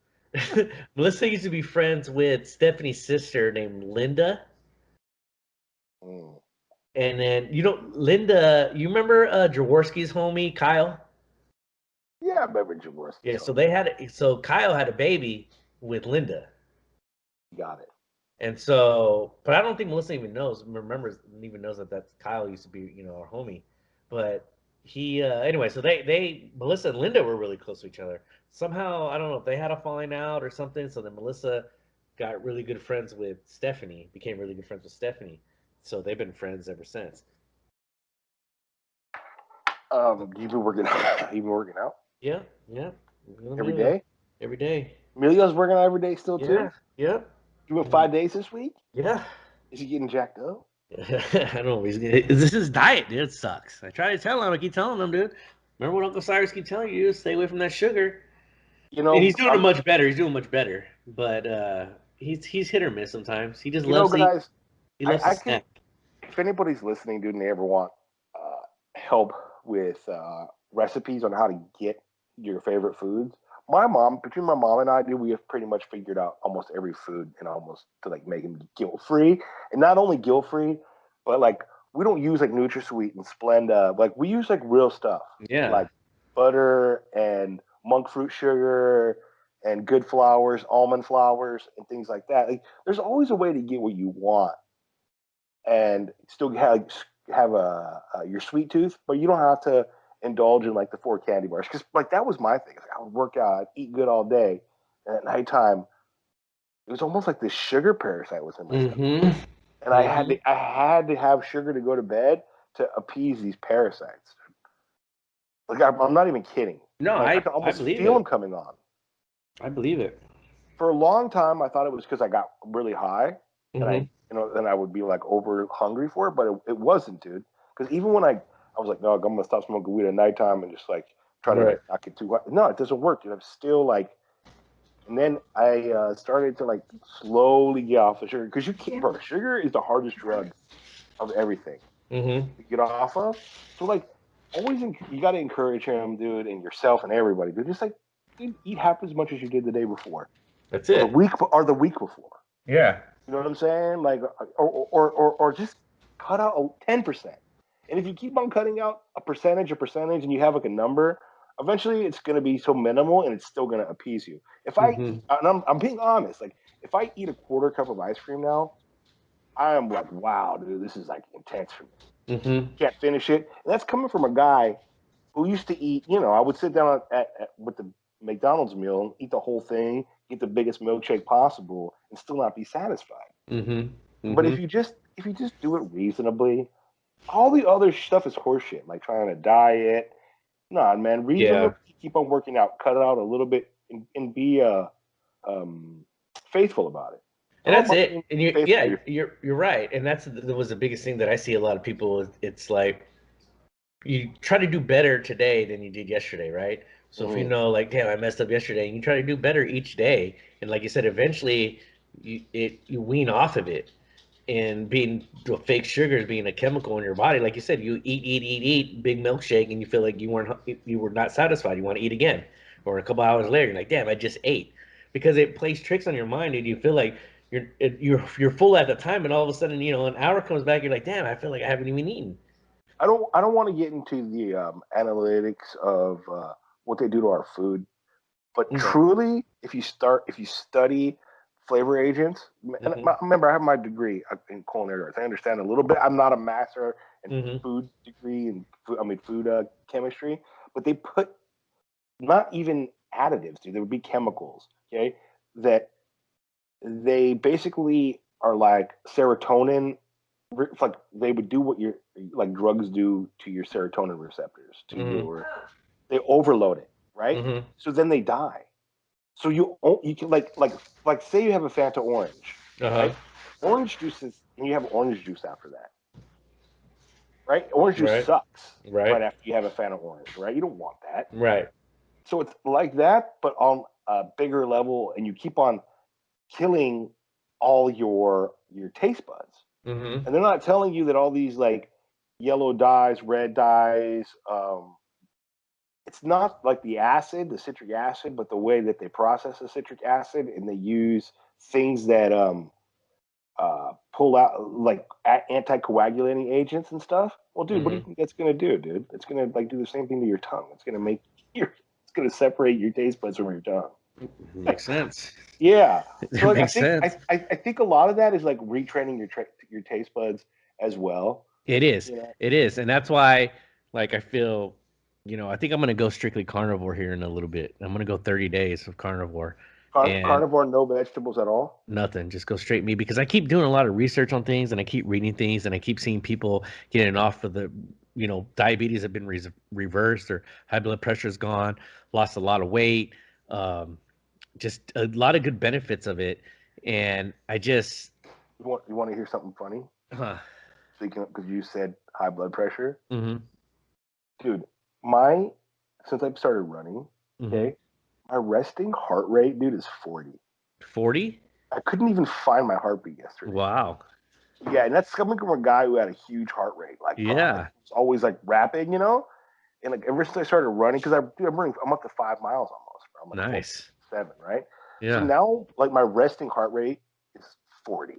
Melissa used to be friends with Stephanie's sister named Linda. Mm. And then Linda, you remember Jaworski's homie Kyle? Yeah, I remember Jaworski Yeah, so told me. Kyle had a baby with Linda. Got it. And so, but I don't think Melissa even even knows that that's Kyle used to be, our homie. But anyway, so Melissa and Linda were really close to each other. Somehow, I don't know if they had a falling out or something. So then Melissa got really good friends with Stephanie, became really good friends with Stephanie. So they've been friends ever since. You've been working out. You've been working out Yeah, yeah. every Amelia day. every day. Emilio's working out every day still too. Yeah, yeah, You went 5 days this week. yeah. Is he getting jacked up? I don't know. This is diet, dude. It sucks. I try to tell him. I keep telling him, dude. Remember what Uncle Cyrus keep telling you? Stay away from that sugar. You And know, he's doing it much better. He's doing much better. But he's hit or miss sometimes. He just loves to eat. guys. He loves to I can. snack. If anybody's listening, dude, and they ever want help with recipes on how to get your favorite foods, between my mom and I, dude, we have pretty much figured out almost every food and almost to like make them guilt free, and not only guilt free, but like we don't use like NutraSweet and Splenda. Like we use like real stuff, Yeah. like butter and monk fruit sugar and good flours, almond flours, and things like that. Like, there's always a way to get what you want and still have your sweet tooth, but you don't have to indulge in like the 4 candy bars. Because like that was my thing. Like, I would work out, I'd eat good all day, and at nighttime it was almost like this sugar parasite was in my stomach, and I had to have sugar to go to bed to appease these parasites. Like, I'm not even kidding. No, Like, I can I almost believe feel them it. coming on. I believe it. For a long time, I thought it was because I got really high, and Mm-hmm. then I would be like over hungry for it, but it wasn't, dude. Because even when I was like, no, I'm gonna stop smoking weed at nighttime and just like try to Right. like not get too high. No, it doesn't work, dude. I'm still like, and then I started to like slowly get off the sugar because you can't, bro. Sugar is the hardest drug of everything Mm-hmm. to get off of. So like, always you got to encourage him, dude, and yourself and everybody, dude. Just like, dude, eat half as much as you did the day before, That's or the it. week before. Yeah. You know what I'm saying? Like, or just cut out 10%. And if you keep on cutting out a percentage, and you have like a number, eventually it's going to be so minimal, and it's still going to appease you. If I, Mm-hmm. and I'm being honest, like if I eat a quarter cup of ice cream now, I am like, wow, dude, this is like intense for me. Mm-hmm. Can't finish it, and that's coming from a guy who used to eat. I would sit down with the McDonald's meal and eat the whole thing, get the biggest milkshake possible, and still not be satisfied. Mm-hmm. But Mm-hmm. if you just do it reasonably, all the other stuff is horseshit. Like trying to diet, nah, man. Yeah. Reasonably keep on working out, cut it out a little bit, and be um, faithful about it. It's And all that's about it. being And you, faithful to yeah, your. you're right. And that was the biggest thing that I see a lot of people. It's like you try to do better today than you did yesterday, right? So if you Mm-hmm. know, like, damn, I messed up yesterday, and you try to do better each day, and like you said, eventually you wean off of it. And being the fake sugars being a chemical in your body, like you said, you eat, big milkshake, and you feel like you were not satisfied. You want to eat again, or a couple hours later, you're like, damn, I just ate, because it plays tricks on your mind, and you feel like you're full at the time, and all of a sudden, an hour comes back, you're like, damn, I feel like I haven't even eaten. I don't want to get into the analytics of what they do to our food. But Okay. truly, if you study flavor agents, and Mm-hmm. remember, I have my degree in culinary arts. I understand a little bit. I'm not a master in Mm-hmm. food degree and food chemistry, but they put not even additives, dude. There would be chemicals, okay, that they basically are like serotonin. It's like they would do what your like drugs do to your serotonin receptors, to Mm-hmm. your they overload it, right? Mm-hmm. So then they die. So you can like say you have a Fanta orange, Uh-huh. right? Orange juice is and you have orange juice after that, right? Orange juice Right. sucks right Right. after you have a Fanta orange, right? You don't want that. Right. So it's like that, but on a bigger level, and you keep on killing all your taste buds. Mm-hmm. And they're not telling you that all these like yellow dyes, red dyes, it's not like the acid, the citric acid, but the way that they process the citric acid, and they use things that pull out like anticoagulating agents and stuff. Well, dude, what do you Mm-hmm. think that's gonna do, dude? It's gonna like do the same thing to your tongue. It's gonna make it's gonna separate your taste buds from your tongue. Makes sense. Yeah. So It like I makes think sense. I think a lot of that is like retraining your taste buds as well. It is. You know, It is. And that's why, like, I feel, I think I'm going to go strictly carnivore here in a little bit. I'm going to go 30 days of carnivore and carnivore, no vegetables at all. nothing. Just go straight meat, because I keep doing a lot of research on things, and I keep reading things, and I keep seeing people getting off of the, diabetes have been reversed, or high blood pressure is gone, lost a lot of weight, um, just a lot of good benefits of it. And I just, You want to hear something funny? huh, Speaking because you said high blood pressure, mm-hmm, dude. My since I've started running, mm-hmm. okay, my resting heart rate, dude, is 40. 40? I couldn't even find my heartbeat yesterday. Wow. Yeah, and that's coming from a guy who had a huge heart rate, like bro, like Yeah. it's always like rapid, you know. And like ever since I started running, because I'm up to 5 miles almost, bro. I'm like close to Nice. 7, right? So Yeah. now, like my resting heart rate is 40.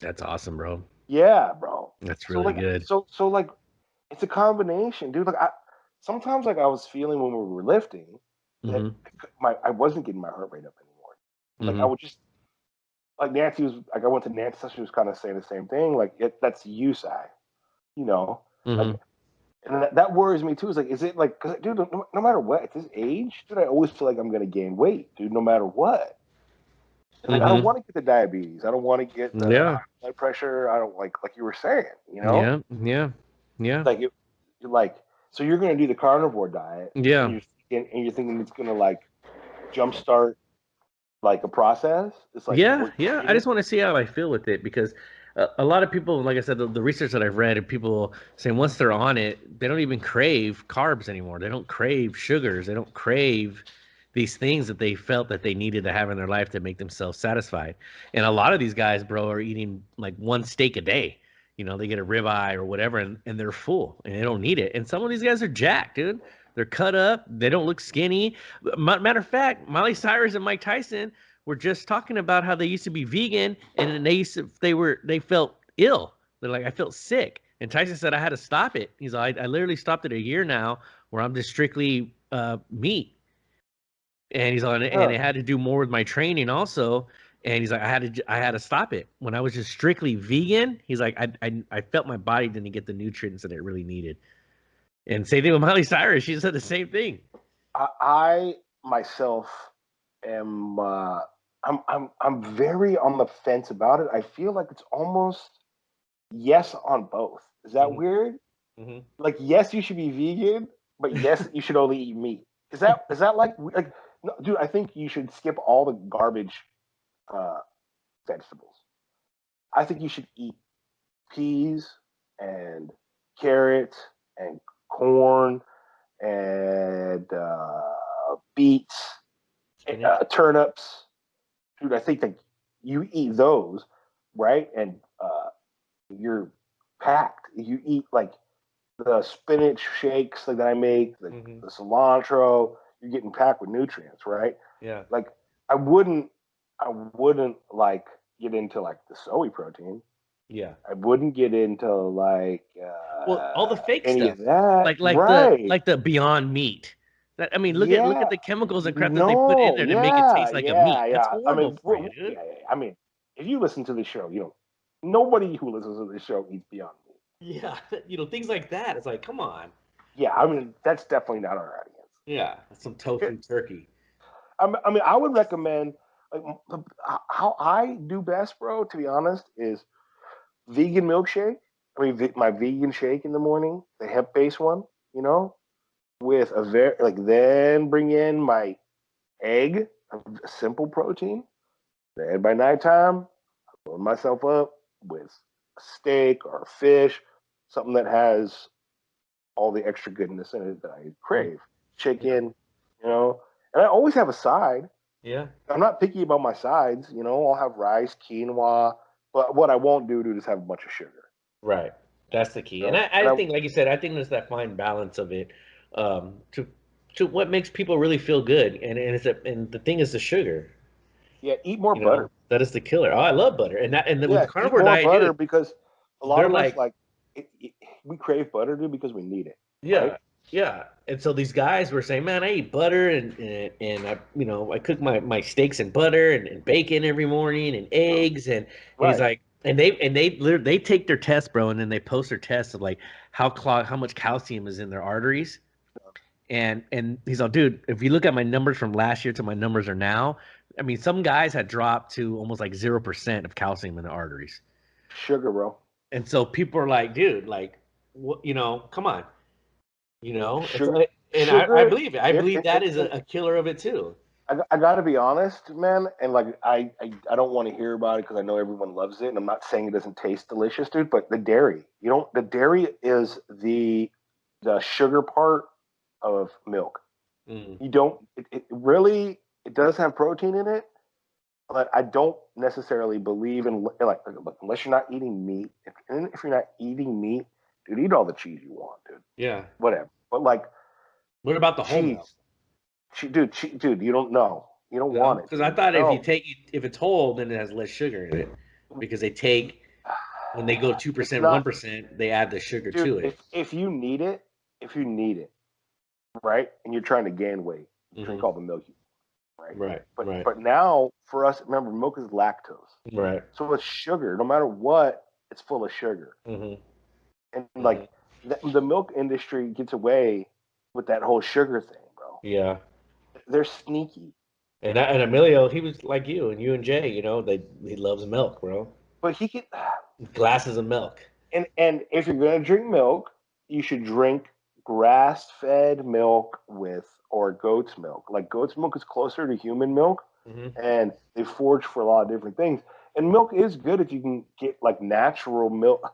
That's awesome, bro. Yeah, bro. That's So really like, good. so like, it's a combination, dude. Like, sometimes like I was feeling when we were lifting, that I wasn't getting my heart rate up anymore. Like I would just like Nancy was like I went to Nancy, she was kind of saying the same thing. Like that's you, Si. You know, like and that worries me too. Is like, is it like, cause dude, no matter what, at this age, dude, I always feel like I'm gonna gain weight, dude, no matter what. Like I don't want to get the diabetes. I don't want to get the high blood pressure. I don't like you were saying, you know. Yeah. Like like so you're gonna do the carnivore diet, Yeah. and you're thinking it's gonna like jumpstart like a process. It's like Yeah. I just want to see how I feel with it because a lot of people, like I said, the research that I've read, and people saying once they're on it, they don't even crave carbs anymore. They don't crave sugars. They don't crave these things that they felt that they needed to have in their life to make themselves satisfied. And a lot of these guys, bro, are eating like one steak a day. You know, they get a ribeye or whatever, and they're full and they don't need it. And some of these guys are jacked, dude. They're cut up. They don't look skinny. Matter of fact, Miley Cyrus and Mike Tyson were just talking about how they used to be vegan and they felt ill. They're like, I felt sick. And Tyson said I had to stop it. He's like, I literally stopped it a year now where I'm just strictly meat. And he's on, and it had to do more with my training also. And he's like, I had to stop it when I was just strictly vegan. He's like, I felt my body didn't get the nutrients that it really needed. And same thing with Miley Cyrus. She said the same thing. I myself am I'm very on the fence about it. I feel like it's almost yes on both. Is that weird? Like yes, you should be vegan, but yes, you should only eat meat. Is that like no, dude? I think you should skip all the garbage vegetables. I think you should eat peas and carrots and corn and beets, turnips. Dude, I think that you eat those, right? And you're packed. You eat like the spinach shakes like that I make, the cilantro. You're getting packed with nutrients, right? Yeah. Like I wouldn't like get into like the soy protein. Yeah. I wouldn't get into like well, all the fake any stuff, of that. like the Beyond Meat. That, I mean, look at the chemicals and crap that they put in No, there to make it taste like a meat. That's I horrible mean, for you, dude. I mean, if you listen to the show, you know, nobody who listens to this show eats Beyond Meat. Yeah, things like that. It's like, come on. Yeah, I mean, that's definitely not our audience. Yeah, some tofu turkey. I mean, I would recommend like how I do best, bro. To be honest, is vegan milkshake. I mean, my vegan shake in the morning, the hemp-based one. You know, with a very then bring in my egg, a simple protein. Then by nighttime, I load myself up with a steak or a fish, something that has all the extra goodness in it that I crave. Chicken, you know, and I always have a side. Yeah. I'm not picky about my sides. You know, I'll have rice, quinoa, but what I won't do is have a bunch of sugar. Right. That's the key. And I think, like you said, I think there's that fine balance of it to what makes people really feel good. And the thing is the sugar. Yeah, eat more butter. That is the killer. Oh, I love butter. And with the carnivore eat more diet, butter dude, because a lot of us we crave butter, dude, because we need it. Yeah. Right? Yeah. And so these guys were saying, man, I eat butter and I I cook my steaks in butter and bacon every morning and eggs and he's like and they take their test, bro, and then they post their test of like how much calcium is in their arteries. And he's like, dude, if you look at my numbers from last year to my numbers are now, I mean, some guys had dropped to almost like 0% of calcium in the arteries. Sugar, bro. And so people are like, dude, like, what, come on. Sugar, and I believe it. I believe that is a killer of it too. I got to be honest, man, and like I don't want to hear about it because I know everyone loves it, and I'm not saying it doesn't taste delicious, dude. But the dairy, the dairy is the sugar part of milk. You don't. It really it does have protein in it, but I don't necessarily believe in like unless you're not eating meat. If you're not eating meat, dude, eat all the cheese you want, dude. Yeah. Whatever. But like, what about the whole milk? Dude, you don't know. You don't want it. Because I thought if it's whole, then it has less sugar in it. Because when they go 2%, 1%, they add the sugar to it. If you need it, right, and you're trying to gain weight, drink all the milk you want, Right. But now for us, remember, milk is lactose. Right. So it's sugar. No matter what, it's full of sugar. Mm-hmm. And like the milk industry gets away with that whole sugar thing, bro. Yeah. They're sneaky. And Emilio, he was like you and Jay, he loves milk, bro. But he can Glasses of milk. and if you're gonna drink milk, you should drink grass fed milk or goat's milk. Like goat's milk is closer to human milk, and they forage for a lot of different things. And milk is good if you can get like natural milk.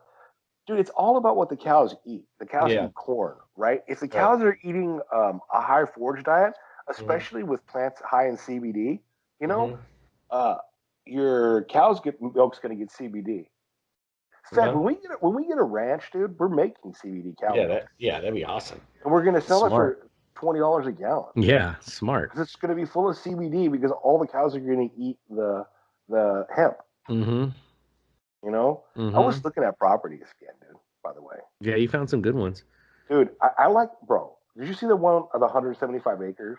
Dude, it's all about what the cows eat. The cows eat corn, right? If the cows are eating a high forage diet, especially with plants high in CBD, uh, your cows milk's going to get CBD. In fact, when we get a ranch, dude, we're making CBD cow milk. That'd be awesome. And we're going to sell it for $20 a gallon. Yeah, smart. Because it's going to be full of CBD because all the cows are going to eat the hemp. Mm-hmm. You know, I was looking at properties again, dude. By the way, yeah, you found some good ones, dude. I like, bro. Did you see the one of the 175 acres?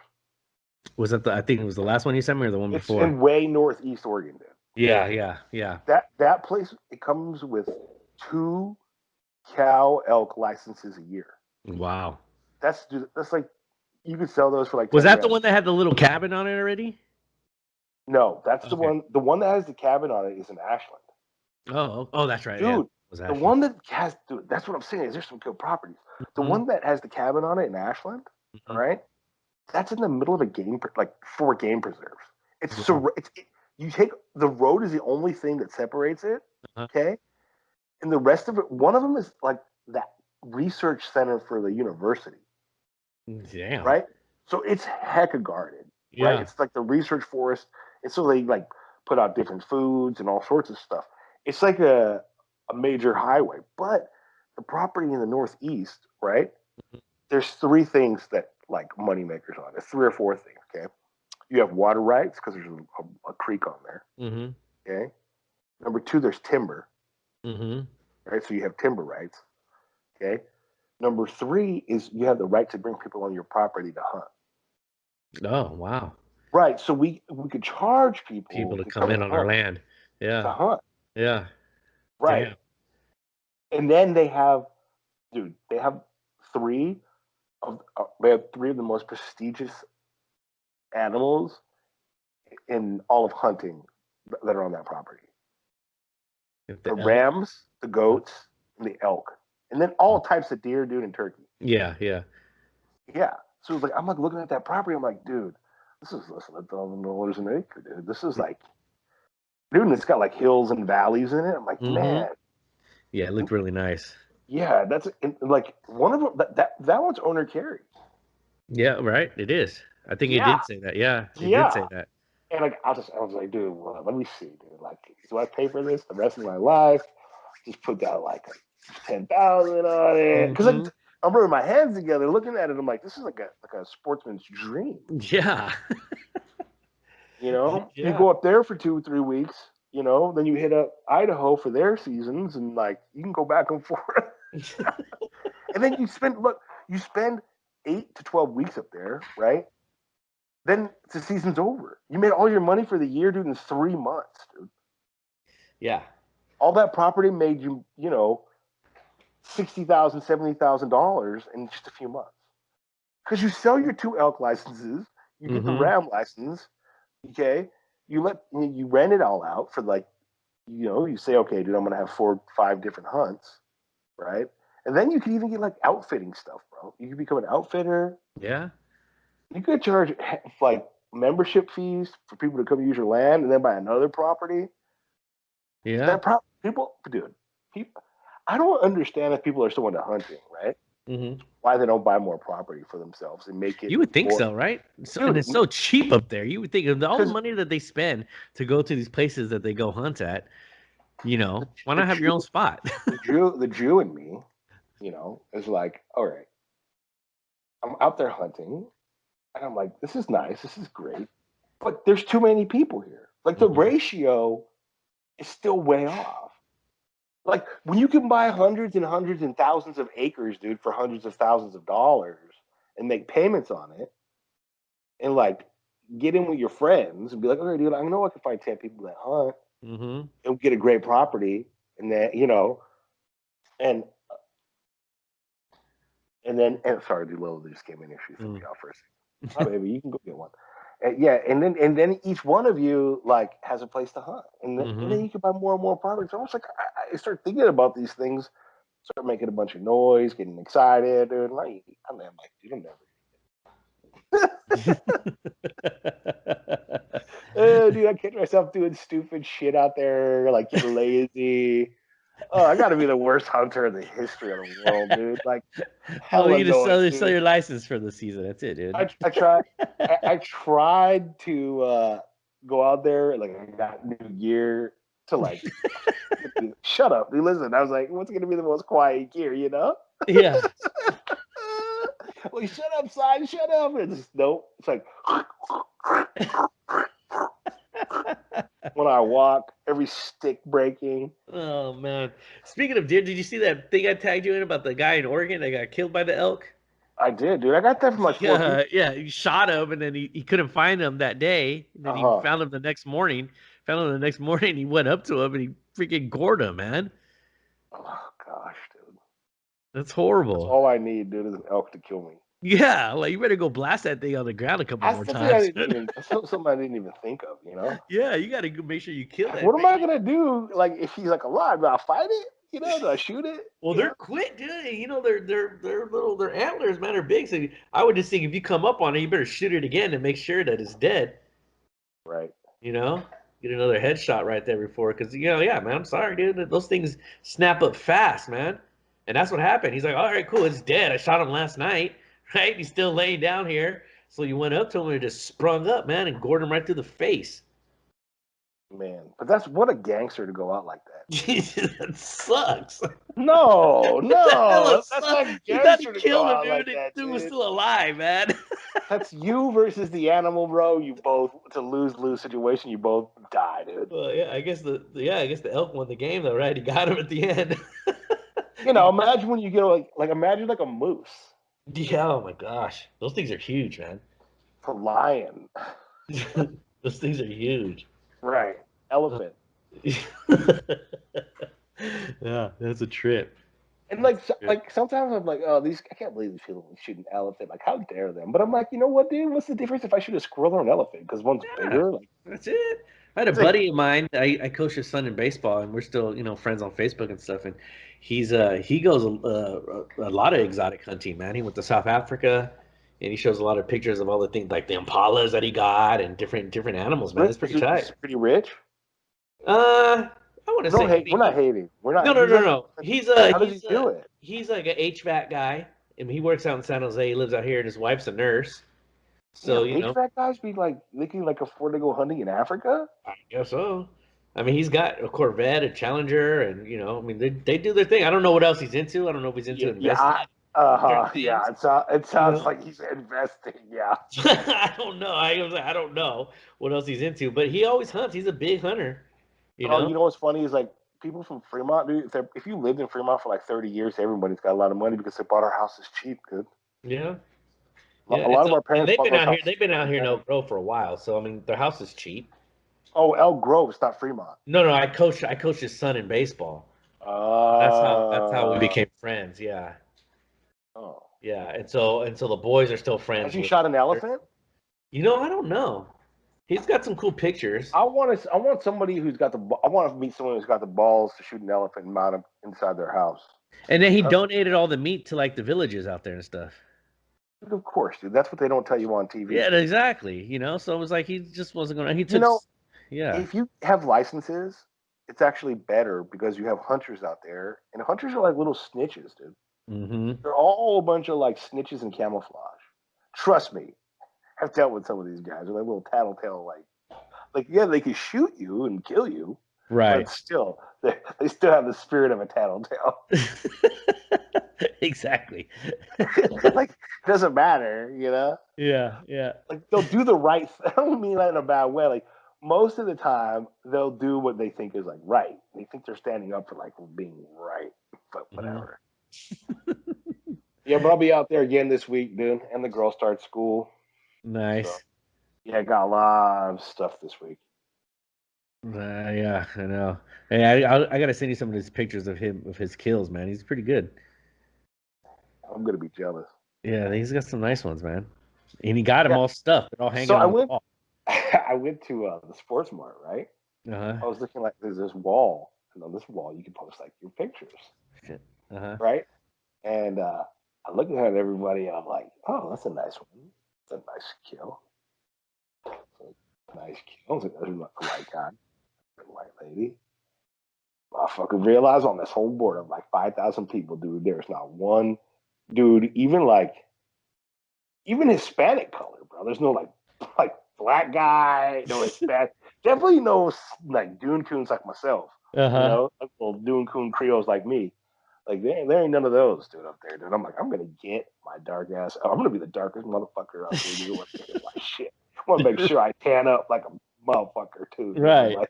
Was that I think it was the last one you sent me, or the one before? It's in way northeast Oregon, dude. Yeah. That place, it comes with 2 cow elk licenses a year. Wow. That's like, you could sell those for like. Was that grand. The one that had the little cabin on it already? No, that's the one. The one that has the cabin on it is in Ashland. Oh, that's right, dude. Yeah, the one that has, dude, that's what I'm saying. Is there's some good properties. The one that has the cabin on it in Ashland, all right, that's in the middle of a like 4 game preserves. You take the road is the only thing that separates it, okay, and the rest of it. One of them is like that research center for the university. Damn. Right. So it's hecka guarded. Yeah. Right. It's like the research forest, and so they like put out different foods and all sorts of stuff. It's like a major highway, but the property in the northeast, right? There's 3 things that like money makers on it. 3 or 4 things. Okay, you have water rights because there's a creek on there. Okay, number 2, there's timber. Right, so you have timber rights. Okay, number 3 is you have the right to bring people on your property to hunt. Oh wow! Right, so we could charge people to come in on our land. Yeah, to hunt. Yeah, right. Damn. And then they have 3 of the most prestigious animals in all of hunting that are on that property. The rams, the goats, and the elk. And then all types of deer, dude, and turkey. Yeah. So it's like, I'm like looking at that property, I'm like, dude, this is less than $1,000 an acre, dude. This is like, dude, and it's got like hills and valleys in it. I'm like, man. Yeah, it looked really nice. Yeah, that's like one of them. That one's owner carry. Yeah, right. It is. I think it did say that. Yeah, it did say that. And like, I was like, dude, well, let me see, dude. Like, do I pay for this the rest of my life? Just put down like 10,000 on it because like, I'm rubbing my hands together, looking at it. I'm like, this is like a sportsman's dream. Yeah. You go up there for 2-3 weeks. Then you hit up Idaho for their seasons, and like you can go back and forth. And then you spend 8 to 12 weeks up there, right? Then the season's over. You made all your money for the year, dude, in 3 months, dude. Yeah. All that property made you, $60,000, $70,000 in just a few months. Because you sell your 2 elk licenses, you get the ram license, okay? You rent it all out for like, you say, okay, dude, I'm gonna have 4 or 5 different hunts, right? And then you can even get like outfitting stuff, bro. You can become an outfitter. Yeah. You could charge like membership fees for people to come use your land and then buy another property. Yeah. People, I don't understand if people are so into hunting, right? Why they don't buy more property for themselves and make it. You would think so, right? And it's so cheap up there. You would think of all the money that they spend to go to these places that they go hunt at. Why not have your own spot? the Jew in me, is like, all right, I'm out there hunting, and I'm like, this is nice, this is great, but there's too many people here. Like the ratio is still way off. Like when you can buy hundreds and hundreds and thousands of acres, dude, for hundreds of thousands of dollars and make payments on it, and like get in with your friends and be like, okay, dude, I know I can find 10 people that hunt and get a great property, and then and and sorry, dude, Lola just came in here. She threw me off for a second. Oh, baby, you can go get one. Yeah, and then each one of you like has a place to hunt, and then you can buy more and more properties. So I was like, I start thinking about these things, start making a bunch of noise, getting excited, dude. And I'm like, dude, I'm never. Dude, I catch myself doing stupid shit out there, like getting lazy. Oh, I got to be the worst hunter in the history of the world, dude. Like, Well, hella you just annoying, sell dude. your license for the season. That's it, dude. I tried. I tried to go out there, like I got new gear to like. Shut up, dude. Listen, I was like, what's gonna be the most quiet gear, you know? Yeah. Like, shut up, son, shut up. And it's nope. It's like when I walk, every stick breaking. Oh man. Speaking of deer, did you see that thing I tagged you in about the guy in Oregon that got killed by the elk? I did, dude. I got that from like 4 people. Yeah, he shot him and then he couldn't find him that day. And then he found him the next morning. Found him the next morning. He went up to him and he freaking gored him, man. Oh gosh, dude. That's That's horrible. all I need, dude, is an elk to kill me. Yeah, like you better go blast that thing on the ground a couple That's more something I times. didn't even. That's something I didn't even think of. You know. Yeah, you got to make sure you kill Like, that what am thing. I gonna do? Like, if he's like alive, do I fight it? You know, do I shoot it? Well, You they're know? quick, dude. You know, their antlers, man, are big. So I would just think if you come up on it, you better shoot it again to make sure that it's dead. Right. You know, get another headshot right there before, because yeah, man. I'm sorry, dude. Those things snap up fast, man. And that's what happened. He's like, all right, cool, it's dead. I shot him last night, right? He's still laying down here. So you went up to him and it just sprung up, man, and gored him right through the face. Man, but that's what a gangster to go out like that. That sucks. No, Hella no, that's sucks. not You thought he gangster to go killed him, out dude. like The that, dude was dude. still alive, man. That's you versus the animal, bro. You both it's a lose situation. You both die, dude. Well, yeah, I guess the elk won the game though, right? He got him at the end. You know, imagine when you get like imagine like a moose, Yeah, oh my gosh, those things are huge, man. a lion, Those things are huge. right? Elephant. Yeah, that's a trip. And That's a trip. like sometimes I'm like, oh, these I can't believe these people shoot an elephant. Like, how dare them? But I'm like, you know what, dude? What's the difference if I shoot a squirrel or an elephant? Because one's Yeah, bigger. Like, that's it. I had a it's like, buddy of mine. I coach his son in baseball, and we're still friends on Facebook and stuff. And he goes a lot of exotic hunting, man. He went to South Africa, and he shows a lot of pictures of all the things like the impalas that he got and different animals, man. It's pretty is tight. pretty rich. I want to Don't say hate. We're not hating. We're no, not. no, He's no, like, no. how does he do it? He's like an HVAC guy, and he works out in San Jose. He lives out here, and his wife's a nurse. So Damn, HVAC guys be like they can like afford to go hunting in Africa. I guess so. I mean, he's got a Corvette, a Challenger, and I mean, they do their thing. I don't know what else he's into. I don't know if he's into investing in certain Yeah. things. It sounds like he's investing. Yeah. I don't know. I don't know what else he's into, but he always hunts. He's a big hunter. You Oh, know. you know what's funny is like people from Fremont, dude. If you lived in Fremont for like 30 years, everybody's got a lot of money because they bought our houses cheap, dude. Yeah. A Yeah, lot of our and parents bought those houses. They've been out here in Elk Grove for a while. So I mean, their house is cheap. Oh, Elk Grove, it's not Fremont. No, I coached his son in baseball. That's how we became friends. Yeah, Oh. yeah, and so the boys are still friends Has he with. shot an elephant? I don't know. He's got some cool pictures. I want somebody who's got I want to meet someone who's got the balls to shoot an elephant and mount him inside their house. And then he donated all the meat to like the villages out there and stuff. Of course, dude. That's what they don't tell you on TV. Yeah, exactly. So it was like he just wasn't gonna. He took. Yeah. If you have licenses, it's actually better because you have hunters out there, and hunters are like little snitches, dude. Mm-hmm. They're all a bunch of like snitches and camouflage. Trust me, I've dealt with some of these guys. They're like little tattletale, like yeah, they can shoot you and kill you, right? But still, they still have the spirit of a tattletale. Exactly. Like it doesn't matter, Yeah, yeah. Like they'll do the right. I don't mean that in a bad way. Like most of the time, they'll do what they think is like right. They think they're standing up for like being right, but whatever. Yeah, but I'll be out there again this week, dude, and the girl starts school. Nice. So Yeah, I got a lot of stuff this week. Yeah, I know. Hey, I gotta send you some of his pictures of his kills, man. He's pretty good. I'm gonna be jealous. Yeah, he's got some nice ones, man. And he got them Yeah. all stuffed. They're all So hanging on the wall. I went to the sports mart, right? Uh-huh. I was looking like there's this wall, and on this wall you can post like your pictures, Shit. Uh-huh. right? And I look at everybody, and I'm like, oh, that's a nice one. That's a nice kill. Nice kill. There's a white guy, a white lady. I fucking realized on this whole board of like 5,000 people, dude, there's not one dude, even Hispanic color, bro. There's no like black guy, no Hispanic. Definitely no like Dune Coons like myself. Uh-huh. Like little Dune Coon Creoles like me. Like there ain't none of those, dude, up there, dude. I'm like, I'm gonna get my dark ass. I'm gonna be the darkest motherfucker up there, dude. I'm gonna get my shit. I want to make sure I tan up like a motherfucker too, dude. I'm Right. like,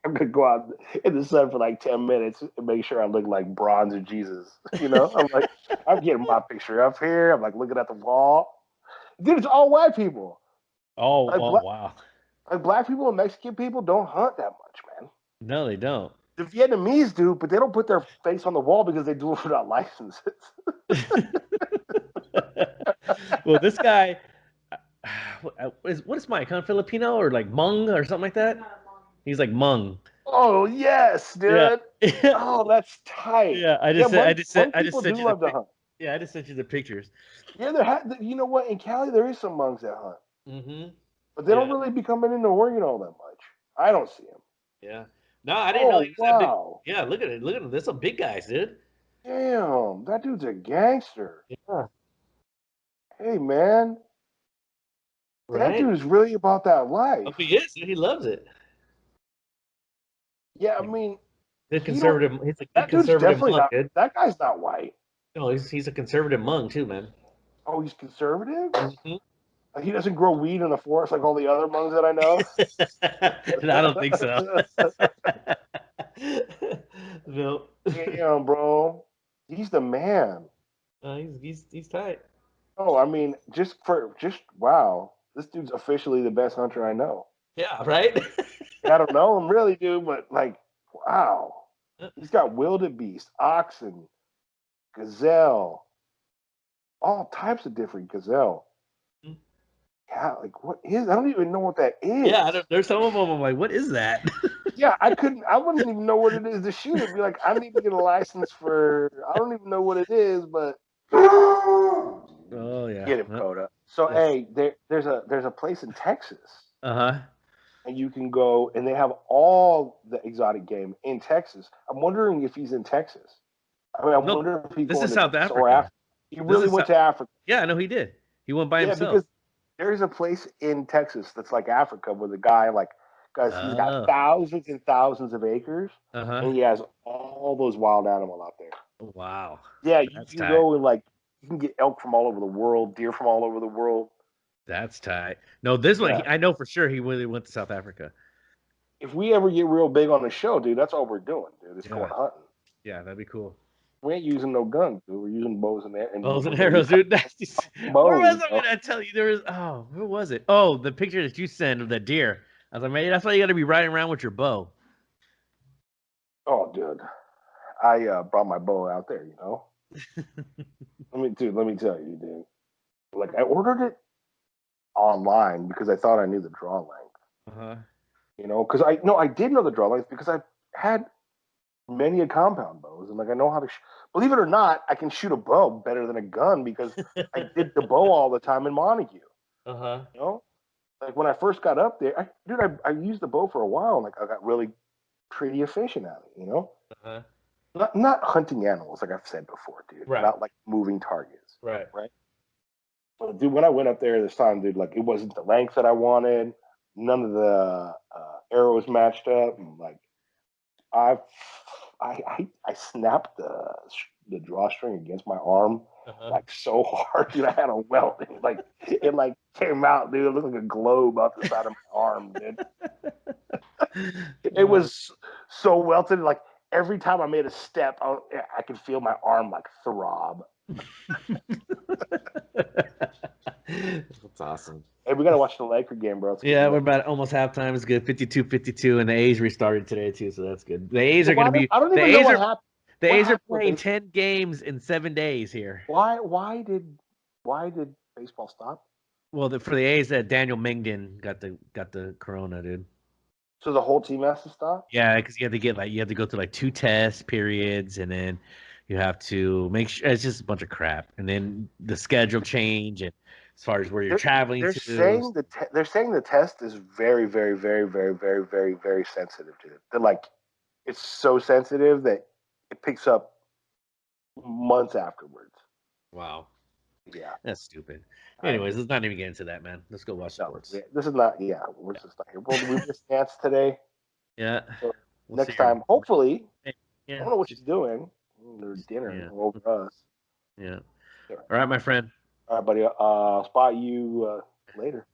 I'm gonna go out in the sun for like 10 minutes and make sure I look like bronze or Jesus. I'm like, I'm getting my picture up here. I'm like looking at the wall. Dude, it's all white people. Like Oh, wow. black people and Mexican people don't hunt that much, man. No, they don't. The Vietnamese do, but they don't put their face on the wall because they do it without licenses. Well, this guy, what is Mike? Huh? Filipino or like Hmong or something like that? He's like Hmong. Oh yes, Yeah. dude. Oh, that's tight. Yeah, Yeah, Hmong I just people sent do you the love to hunt. yeah, I just sent you the pictures. Yeah, you know what? In Cali, there is some Hmongs that hunt. Mm-hmm. But they don't Yeah. really be coming into Oregon all that much. I don't see them. Yeah. No, I didn't know he Oh was that big. wow, Yeah, look at it. Look at him. There's some big guys, dude. damn, that dude's a gangster. Yeah. Hey man, that Right? dude's really about that Oh, life. he is. Dude. He loves it. Yeah, I Yeah. mean, The he don't. conservative. He's a good That dude's conservative definitely monk, not. dude. That guy's not white. No, he's a conservative monk too, man. Oh, he's conservative. Hmm. Like, he doesn't grow weed in the forest like all the other monks that I know. I don't think so. No. Damn, bro, he's the man. He's tight. Oh, I mean, just wow, this dude's officially the best hunter I know. Yeah, right. I don't know him really, dude, but like, wow, he's got wildebeest, oxen, gazelle, all types of different gazelle. Yeah, like what is? I don't even know what that is. Yeah, there's some of them. I'm like, what is that? Yeah, I wouldn't even know what it is to shoot it. Be like, I need to get a license for. I don't even know what it is, but Oh yeah. get him, Coda. So Yes. hey, there's a place in Texas, Uh-huh. and you can go, and they have all the exotic game in Texas. I'm wondering if he's in Texas. I mean, I No, wonder if he's this going is to South Texas or Africa. Africa. He This really is went to Africa. Yeah, I know he did. He went by Yeah, himself. because there's a place in Texas that's like Africa where the guy like, guys, he's got Oh. thousands and thousands of acres, Uh-huh. and he has all those wild animals out there. Wow. Yeah, you That's can tight. go and like you can get elk from all over the world, deer from all over the world. That's tight. No, this one Yeah. I know for sure he really went to South Africa. If we ever get real big on the show, dude, that's all we're doing, dude. It's going Yeah. hunting. Yeah, that'd be cool. We ain't using no guns, dude. We're using bows and Bows and we're arrows, using dude. Where was bows. I gonna tell you? There was where was it? Oh, the picture that you sent of the deer. I was like, man, that's why you gotta be riding around with your bow. Oh, dude, I brought my bow out there. Let me tell you, dude. Like I ordered it online because I thought I knew the draw length. Uh-huh. Because I did know the draw length because I've had many a compound bows, and like I know how to. Believe it or not, I can shoot a bow better than a gun because I did the bow all the time in Montague. Uh-huh. Like when I first got up there, I used the bow for a while, and like I got really pretty efficient at it. Uh-huh. Not hunting animals like I've said before, dude. Right. Not like moving targets. Right. Right. But dude, when I went up there this time, dude, like it wasn't the length that I wanted. None of the arrows matched up. And like I I snapped the drawstring against my arm like so hard, dude. I had a welt. It like came out, dude. It looked like a globe up the side of my arm, dude. It was so welted. Like every time I made a step, I could feel my arm like throb. That's awesome. Hey, we gotta watch the Laker game, bro. Yeah, we're about almost halftime. It's good. 52-52, and the A's restarted today too, so that's good. The A's are going to be. I don't even know what happened. The A's are playing 10 games in 7 days here. Why did baseball stop? Well, for the A's, that Daniel Mengden got the corona, dude. So the whole team has to stop? Yeah, because you have to go through like 2 test periods, and then you have to make sure it's just a bunch of crap, and then the schedule change, and as far as where you're traveling they're saying they're saying the test is very, very, very, very, very, very, very sensitive to it. They're like, it's so sensitive that it picks up months afterwards. Wow. Yeah. That's stupid. Anyways, let's not even get into that, man. Let's go watch sports. This is not. Yeah, we're just not here. Well, we missed Nance today. Yeah. So next time, hopefully. Yeah. I don't know what she's doing. There's dinner over us. Yeah. All right, my friend. All right, buddy. I'll spot you later.